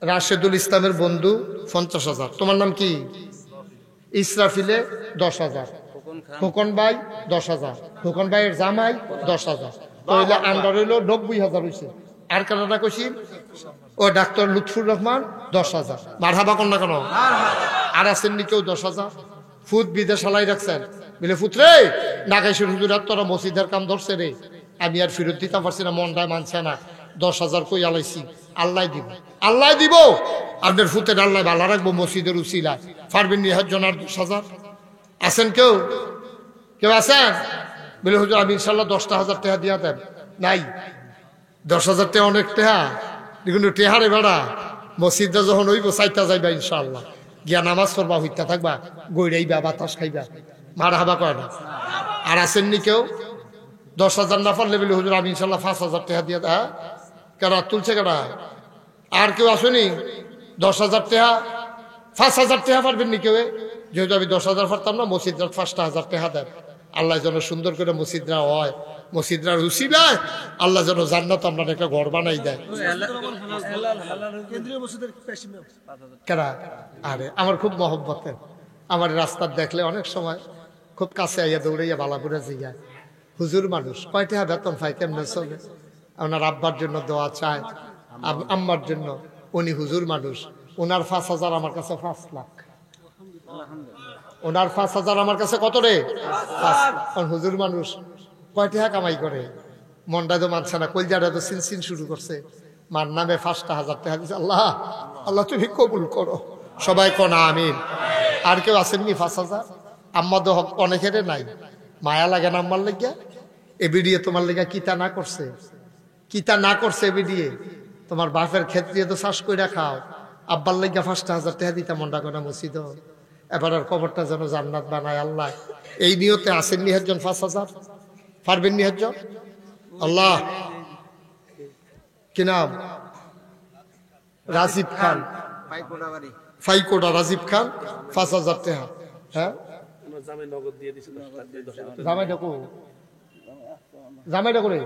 রাশেদুল ইসলামের বন্ধু 50,000। তোমার নাম কি? ইসরাফিলে 10,000। খোকন ভাই 10,000। খোকন ভাইয়ের জামাই 10,000। তাহলে আন্ডার হইল 90,000 হয়েছে। আর কানাডা কইছি ও ডাক্তার লুৎফুর রহমান 10,000। মারহাবা কন্যা কেন? আর আসেননি কেউ 10,000? ফুট বিদেশ হালাই রাখছেন বলে, ফুতরে নাগাইশুর হুজুরাত তোরা মসজিদের কাম ধরছে রে, আমি আর ফেরত দিতে পারছি না, মনটায় মানছে না। 10,000 কই আলাইছি, আল্লাহ দিব, আল্লাহ দিব। আপনার ফুতের আল্লাহ ভালো রাখবো মসজিদের উসিলায়। পারবেন নি হাজার 10,000? আছেন কেউ? কেউ আছেন? বলে হুজুর আমি ইনশাল্লাহ 10,000 টাকা দিয়া দেন। নাই, 10,000 টাকা অনেক টাকা, কিন্তু টেহারে বেড়া মসজিদটা যখন হইব চাইতা যাইবা ইনশাল্লাহ, গিয়া নামাজ পড়বা, হইতা থাকবা, গইরাইবা, বাতাস খাইবা। মারহাবা কয় না? আর আসেননি কেউ? 10,000 না পারলে বলে হুজুর আমি ইনশাল্লাহ 5,000 টাকা দিয়ে দেয়। কেডা তুলছে কেডা? আর কেউ আসেনি? 10,000 টাকা, 5,000 টাকা পারবেন নি কেউ? যেহেতু আমি 10,000 পারতাম না, মসজিদরা 5,000 টাকা দেন। আল্লাহ যেন সুন্দর করে মসজিদরা হয়, মসজিদরার উসিলায় আল্লাহ যেন জান্নাত আমরা একটা ঘর বানাই দেয়। কেডা? আরে আমার খুব মহব্বতের, আমার রাস্তার দেখলে অনেক সময় খুব কাছে আইয়া দৌড়াইয়া বালাপুরে জিগায়, হুজুর মানুষ কয় টাকা বেতন পায়, কেমনে চলে? ওনার আব্বার জন্য দোয়া চায়, আম্মার জন্য। উনি হুজুর মানুষ, ওনার 5,000 আমার কাছে 5 লাখ। ওনার 5,000 আমার কাছে কত রে? 5 লাখ। হুজুর মানুষ কয় টাকা কামাই করে? মনটা তো মানছে না, কলজাটা তো সিনসিন শুরু করছে। মার নামে 5,000 টাকা দিচ্ছে। আল্লাহ আল্লাহ তুমি কবুল করো, সবাই কোন আমিন। আর কেউ আসেননি 5,000? আম্মাদ হক অনেকের নাই, মায়া লাগে না আম্মার লেগে। এ বিডিয়ে তোমার লেগে কিতা না করছে, কিতা না করছে এ বিডিয়ে। তোমার বাপের ক্ষেত্রে তো চাষ করে খাও, আব্বার লেগে 5,000 টাকা দিতে মনটা করে মসজিদ। এবার আর কবরটা যেন জান্নাত বানায় আল্লাহ, এই নিয়তে আসেননি একজন 5,000? পারবেন নি একজন? আল্লাহ কি নাম? রাজীব খান, ফাইকোটা রাজীব খান, 5,000 টাকা। হ্যাঁ জামাইটা কো, জামাইটা করে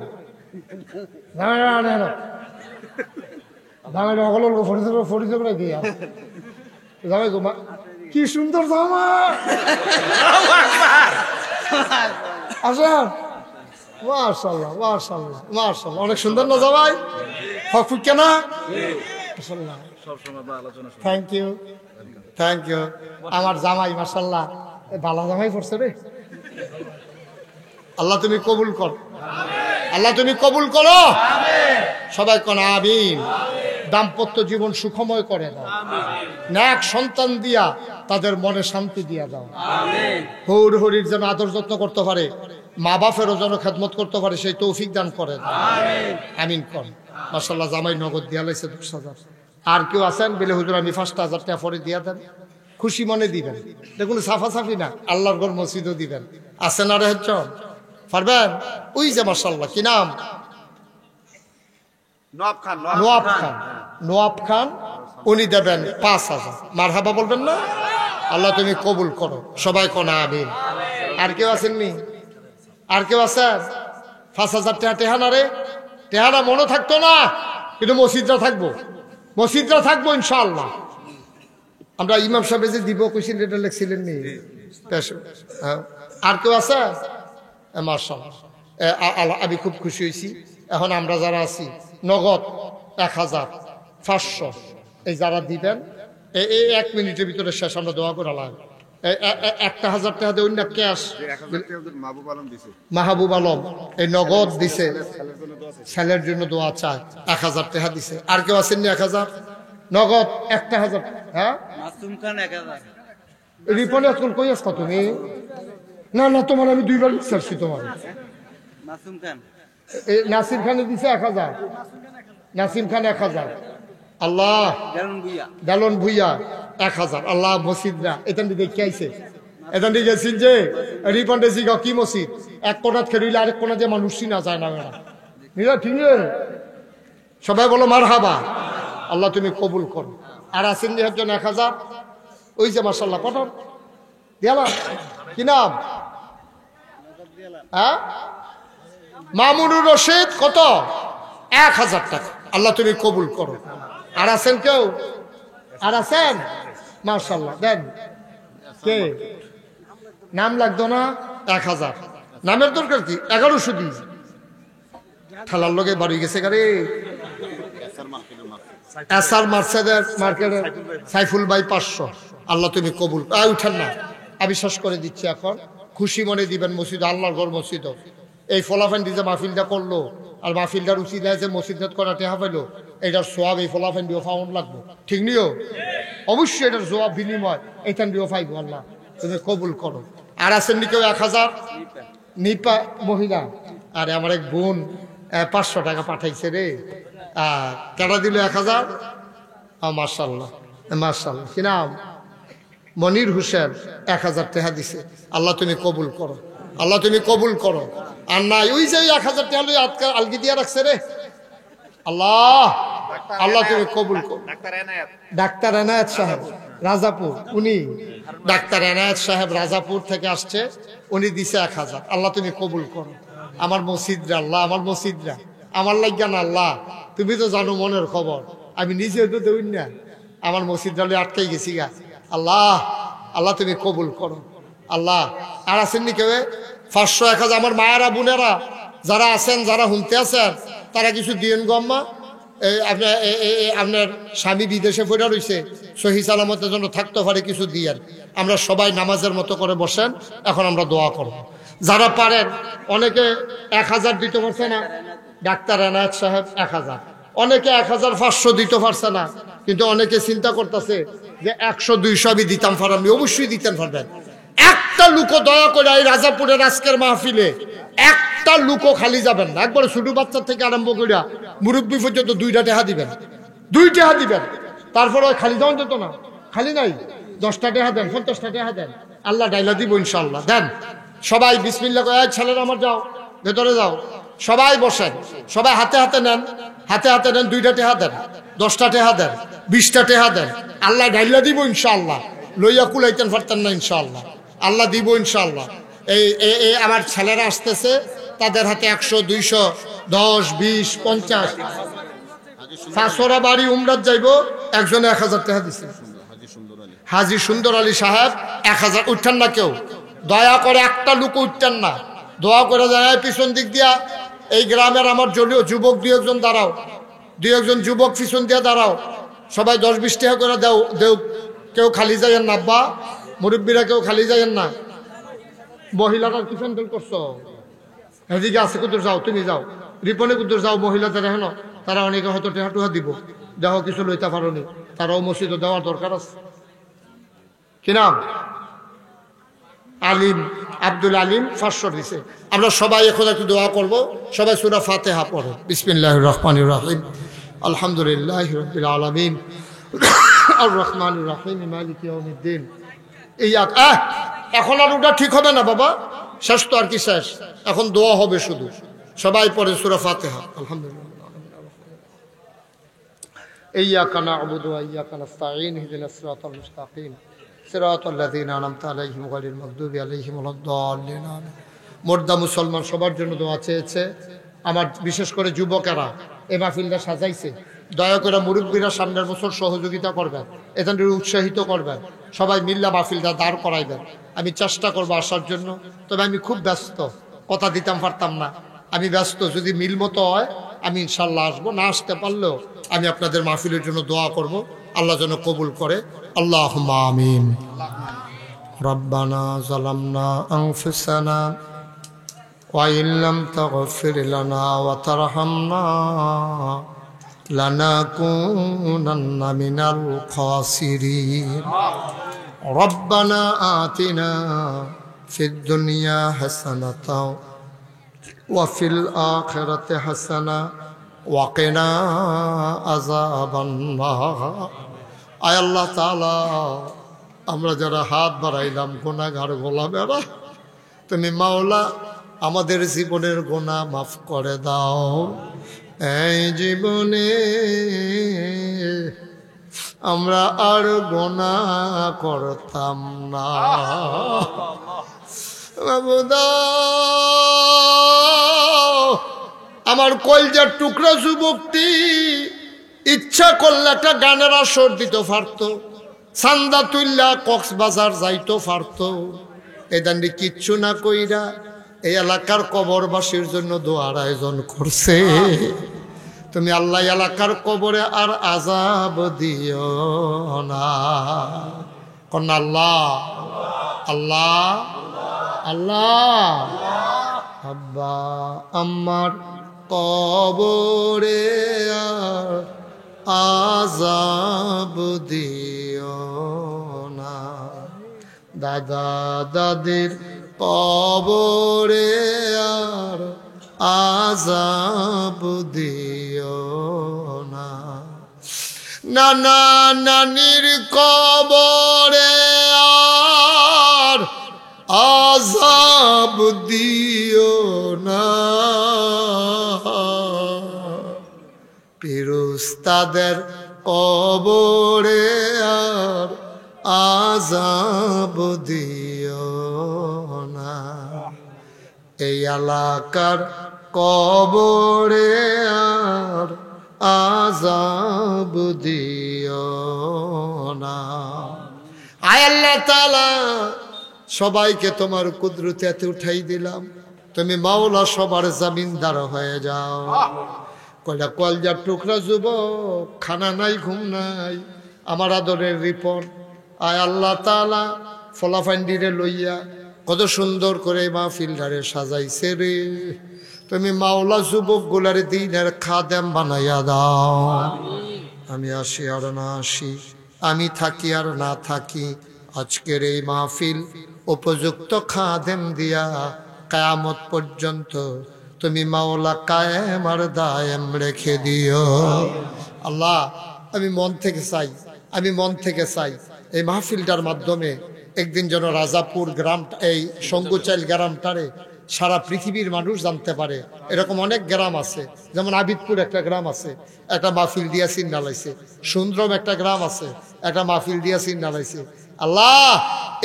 জামাইটা সকল পরিচয় করে দিয়া জামাই গো, কি সুন্দর জামা আসেন। মাশাআল্লাহ মাশাআল্লাহ মাশাআল্লাহ, অনেক সুন্দর না জামাই? হক কেনা থ্যাংক ইউ থ্যাংক ইউ। আমার জামাই মাশাআল্লাহ ভালো জামাই পড়ছে রে। আল্লাহ তুমি কবুল কর, আল্লাহ তুমি কবুল করো, সবাই কোন আমিন। দাম্পত্য জীবন সুখময় করে দাও, নেক সন্তান দিয়া তাদের মনে শান্তি দিয়া দাও। হৌর হরির যেন আদর যত্ন করতে পারে, মা বাপেরও যেন খেদমত করতে পারে, সেই তৌফিক দান করে দাও। আমিন কর। মাশাআল্লাহ জামাই নগদ দিয়া লাইছে 10,000। আর কেউ আছেন বলে হুজুর আমি 5,000 টাকা পরে দিয়া দেন? খুশি মনে দিবেন, দেখুন সাফাসাফি না, আল্লাহর ঘর মসজিদও দিবেন। আছেন আর হচ্ছেন পারবেন? ওই যে মাশাআল্লাহ কি নাম? নোয়াব খান, নোয়াব খান, উনি দেবেন 5,000। মারহাবা বলবেন না? আল্লাহ তুমি কবুল করো, সবাই কোন আমিন। আর কেউ আসেননি? আর কেউ আছেন? 5,000 টাকা টেহানা রে, টেহানা মনে থাকতো না, কিন্তু মসজিদরা থাকবো, মসজিদরা থাকবো ইনশাআল্লাহ। আমরা ইমাম সাহেব যে দিব কইছিল এটা লিখছিলেন নি? আর কেউ আছে? মাশাআল্লাহ আমি খুব খুশি হয়েছি। এখন আমরা যারা আছি নগদ 1,500 এই যারা দিবেন, এই 1 মিনিটের ভিতরে শেষ, আমরা দোয়া করে আলাম। 1,000 টাকা দেউন না ক্যাশ, মাহবুব আলম এই নগদ দিছে, ছেলের জন্য দোয়া চায়, 1,000 টাকা দিছে। আর কেউ আছেন নি 1,000 নগদ? 1,000। হ্যাঁ রিপনে আজকাল কই আসতা তুমি? না না তোমার আমি 2বার বিচারছি তোমার। নাসির খানে দিছে 1,000, নাসিম খান 1,000। আল্লাহ দালন ভুইয়া 1,000। আল্লাহ মসজিদরা এখান থেকে দেখে আইছে, এখান থেকে গেছেন যে রিপন্ডে জিগা কি মসজিদ, এক কোণাত খেলিলে আরেক কোণা যে মানুষ চিনা যায় না। মেয়েরা ঠিক নেই, সবাই বলো মারহাবা। আল্লাহ তুমি কবুল করো। আর আছেন যে একজন 1,000, ওই যে মাশাআল্লাহ কত দিলাম, কি নাম? হ্যাঁ মামুনুর রশিদ, কত? 1,000 টাকা। আল্লাহ তুমি কবুল করো। আর আছেন কেউ? আর আছেন? মাশাআল্লাহ দেন। কে নাম লাগতো না? 1,000 নামের দরকার কি? 1100 দিই ঠালার লগে বাড়ি গেছে গাড়ি। এসআর মার্কেটের সাইফুল ভাই 500। আল্লাহ তুমি কবুল। উঠেন না, আমি শেষ করে দিচ্ছি এখন। খুশি মনে দিবেন মসজিদ, আল্লাহর ঘর মসজিদ। এই ফলাফান্ডি যে মাহফিলটা করলো, আর মাহফিলটার উচিত যে মসজিদ করা টেহা পাইলো, এটার সোয়াব এই ফলাফান্ডিও ফাউন লাগবো, ঠিক নিও? অবশ্যই এটার জবাব বিনিময় এইখান দিয়েও পাইবো। আল্লাহ তুমি কবুল করো। আর আছেন নি কেউ 1,000? নিপা মহিলা, আরে আমার এক বোন 500 টাকা পাঠাইছে রে। কেটা দিল 1,000? মাশাআল্লাহ মাশাআল্লাহ, কি নাম? মনির হোসেন 1,000 টাকা দিছে। আল্লাহ তুমি কবুল করো, আল্লাহ তুমি কবুল করো। আর নাই ওই যে 1,000 টাকা লই আজকাল আলগি দিয়া রাখছে রে। আল্লাহ আল্লাহ তুমি কবুল করো। ডাক্তার এনায়েত সাহেব রাজাপুর, উনি ডাক্তার এনায়েত সাহেব রাজাপুর থেকে আসছে, উনি দিছে 1,000। আল্লাহ তুমি কবুল করো। আমার মসজিদরা আল্লাহ, আমার মসজিদরা আমার লাগিয়া না আল্লাহ, তুমি তো জানো মনের খবর, আমি নিজে তো দেউন না, আমার মসজিদরা আটকাই গেছি গা। আল্লাহ আল্লাহ তুমি কবুল করো। আল্লাহ আর আছেন নি কেউ? 500 1,000। আমার মায়েরা বোনেরা যারা আছেন, যারা হুনতে আছেন, তারা কিছু দিয়েন গো আম্মা। আপনার স্বামী বিদেশে পড়ে রয়েছে, সহি সালামতের জন্য থাকতে পারে, কিছু দিয়েন। আমরা সবাই নামাজের মতো করে বসেন, এখন আমরা দোয়া করব। যারা পারেন, অনেকে 1,000 দিতে পারছে না, ডাক্তার এনায়েত সাহেব 1,000। অনেকে 1,500 দিতে পারছে না, কিন্তু অনেকে চিন্তা করতেছে যে 100-200 আমি দিতাম পারলাম, অবশ্যই দিতেন পারবেন। একটা লুকো দয়া করে এই রাজাপুরের আজকের মাহফিলে একটা লুকো খালি যাবেন না। একবার ছোট বাচ্চা থেকে আরম্ভ করিয়া মুরব্বী পর্যন্ত 2টা টাকা দিবেন, 2 টাকা দিবেন। তারপরে খালি যাওয়ান যেত না, খালি নাই, 10টা টাকা দেন, 50টা টাকা দেন, আল্লাহ ডাইলা দিব ইনশাআল্লাহ। দেন সবাই বিসমিল্লাহ করে, ছেলের আমার যাও, ভেতরে যাও, সবাই বসেন, সবাই হাতে হাতে নেন, হাতে হাতে নেন, 2টা টাকা দেন, 10টা টাকা দেন, 20টা টাকা দেন, আল্লাহ ডাইলা দিব ইনশাআল্লাহ। লইয়া কুলাইতেন পারতেন না ইনশাআল্লাহ, আল্লাহ দিব ইনশাআল্লাহ। এই আমার ছেলেরা আসতেছে, তাদের হাতে 100, 200, 10, 20, 50 500 বাড়ি উমরাত যাইব, একজনে 1000 টাকা দিছে। হাজী সুন্দর আলী সাহেব 1000 উঠতেন না কেউ, দয়া করে একটা লোক উঠতেন না, দোয়া করে যায় পিছন দিক দিয়া। এই গ্রামের আমার জলীয় যুবক 2-1 দাঁড়াও, 2-1 যুবক পিছন দিয়া দাঁড়াও, সবাই 10-20 টাকা করে দেও দেও। কেউ খালি যাইয়েন না আব্বা, মুরব্বীরা কেউ খালি যাইয়েন না। মহিলারা কি প্যান্ডেল করছো, এদিকে আছে কুদুর যাও, তুমি যাও, রিপনে কুদুর যাও, মহিলাদের হেন তারা অনেকে হয়তো টেহা টুহা দিব, দেহ কিছু লইতে পারোনি, তারাও মসজিদে দেওয়ার দরকার আছে। কি নাম? আলিম, আব্দুল আলিম 500 দিছে। আমরা সবাই এখন একটু দোয়া করব, সবাই সূরা ফাতিহা পড়ো। বিসমিল্লাহির রহমানির রহিম, আলহামদুলিল্লাহি রাব্বিল আলামিন, আর রহমানির রহিম, মালিকি ইয়াউমিদ্দিন। এই এখন আর ওটা ঠিক হবে না বাবা, শেষ তো, আর কি শেষ, এখন দোয়া হবে শুধু। সবাই পড়ে সূরা ফাতিহা। আলহামদুলিল্লাহ ইয়্যাকা না'বুদু ওয়া ইয়্যাকা নাস্তাঈন ইহদিনাস সিরাতাল মুস্তাকিম সিরাতাল লাযীনা আন'আমতা আলাইহিম গায়রিল মাগদুবি আলাইহিম ওয়ালাদ-দাল্লিন। মুর্দা মুসলমান সবার জন্য দোয়া চেয়েছে। আমার বিশেষ করে যুবকেরা এই মাহফিলটা সাজাইছে, দয়া করে মুরব্বীরা সামনের বছর সহযোগিতা করবেন, এখানে উৎসাহিত করবেন, সবাই মিল্লা মাহফিলটা দাঁড় করাইবেন। আমি চেষ্টা করবো আসার জন্য, তবে আমি খুব ব্যস্ত, কথা দিতাম পারতাম না, আমি ব্যস্ত। যদি মিল মতো হয় আমি ইনশাল্লাহ আসবো, না আসতে পারলেও আমি আপনাদের মাহফিলের জন্য দোয়া করব, আল্লাহ যেন কবুল করে। আল্লাহুম্মা আমিন। রব্বানা যালামনা আনফুসানা ওয়া ইল্লাম তাগফির লানা ওয়া তারহামনা লানাকুনান্না মিনাল খাসিরিন। রব্বানা আতিনা ফিদ দুনিয়া হাসানাতাও ওয়া ফিল আখিরাতি হাসানা ওয়া কিনা আযাবান নার। আয় আল্লাহ তাআলা, আমরা যারা হাত বাড়াইলাম গুনাহগার গোলামেরা, তুমি মাওলা আমাদের জীবনের গুনাহ মাফ করে দাও। এই জীবনে আমরা আর গুনাহ করতাম না। আমার কলজার টুকরা যুবকটি ইচ্ছা করলে একটা গানের আসর দিতে পারতো, চান্দা তুল্লা কক্সবাজার যাইতো পারতো। এই দান্ডি কিচ্ছু না কইরা এই এলাকার কবরবাসীর জন্য দোয়ার আয়োজন করছে। তুমি আল্লাহ এলাকার কবরে আর আযাব দিও না। কন্যা আল্লাহ আল্লাহ আল্লাহ। আব্বা আম্মার কবরে আর আযাব দিও না। দাদা দাদির কবরে আর আযাব দিও না। নানা নানির কবরে আর আযাব দিও না। ফেরেশতাদের কবরে আর আযাব দিও না। এই এলাকার কবরে আর আযাব দিও না। আয় আল্লাহ তাআলা, সবাইকে তোমার কুদরতে উঠাই দিলাম, তুমি মাওলা সবার জামিনদার হয়ে যাও। কয়টা কলজার টুকরা যুবক, খানা নাই ঘুম নাই, আমার আদরের রিপন। আয় আল্লাহ তাআলা, ফলাফান্ডিরে লইয়া কত সুন্দর করে মাহফিলটারে সাজাইছে রে। তুমি মাওলা যুবক গুলারে দিনের খাদেম বানাইয়া দাও। আমি আসি আর না আসি, আমি থাকি আর না থাকি, আজকের এই মাহফিল উপযুক্ত খাদেম দিয়া কিয়ামত পর্যন্ত তুমি মাওলা কায়েম আর দায়েম রেখে দিও। আল্লাহ, আমি মন থেকে চাই এই মাহফিলটার মাধ্যমে একদিন যেন রাজাপুর গ্রাম, এই সঙ্গুচাইল গ্রামটারে সারা পৃথিবীর মানুষ জানতে পারে। এরকম অনেক গ্রাম আছে, যেমন আবিদপুর একটা গ্রাম আছে, একটা মাহফিল দিয়া চিন্না লাইছে। সুন্দরম একটা গ্রাম আছে, একটা মাহফিল দিয়া চিন্না লাইছে। আল্লাহ,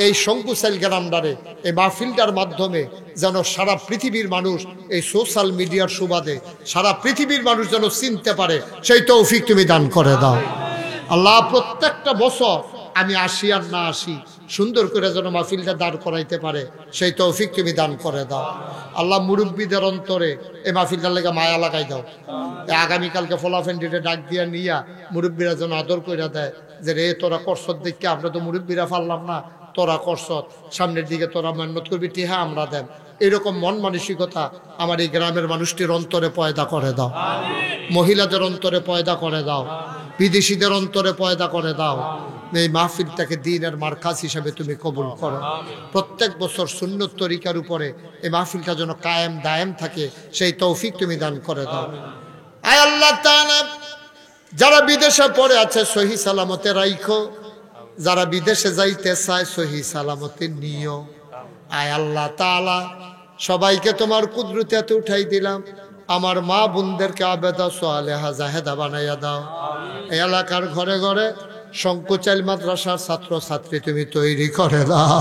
এই সঙ্গুচাইল গ্রামটারে এই মাহফিলটার মাধ্যমে যেন সারা পৃথিবীর মানুষ, এই সোশ্যাল মিডিয়ার সুবাদে সারা পৃথিবীর মানুষ যেন চিনতে পারে, সেই তৌফিক তুমি দান করে দাও। আল্লাহ, প্রত্যেকটা বছর আমি আসি আর না আসি, সুন্দর করে যেন মাহফিলটা দাঁড় করাইতে পারে, সেই তৌফিক তুমি দান করে দাও। আল্লাহ, মুরব্বীদের অন্তরে এই মাহফিলটার লেগে মায়া লাগাই দাও। আগামীকালকে ফলাফেন্ডিতে ডাক দিয়া নিয়া মুরব্বীরা যেন আদর করে দেয়, যে রে তোরা করছত দেখে আমরা তো মুরব্বীরা পারলাম না, তোরা করছত, সামনের দিকে তোরা মেহনত করবি, টিহা আমরা দেন। এরকম মন মানসিকতা আমার এই গ্রামের মানুষটির অন্তরে পয়দা করে দাও, মহিলাদের অন্তরে পয়দা করে দাও, বিদেশিদের অন্তরে পয়দা করে দাও। এই মাহফিলটাকে দ্বীনের মারকাজ হিসাবে তুমি কবুল করো। প্রত্যেক বছর সুন্নত তরিকার উপরে এই মাহফিলটা যেন কায়েম দায়েম থাকে, সেই তৌফিক তুমি দান করে দাও। আয় আল্লাহ তাআলা, যারা বিদেশে পড়ে আছে সহি সালামতে রাইখো, যারা বিদেশে যাইতে চায় সহি সালামতে নিও। আয় আল্লাহ তাআলা, সবাইকে তোমার কুদরতে উঠাই দিলাম। আমার মা বোনদেরকে আবেদা সালেহা জাহেদা বানাইয়া দাও। এই এলাকার ঘরে ঘরে সঙ্কুচাইল মাদ্রাসার ছাত্র ছাত্রী তুমি তৈরি করে দাও।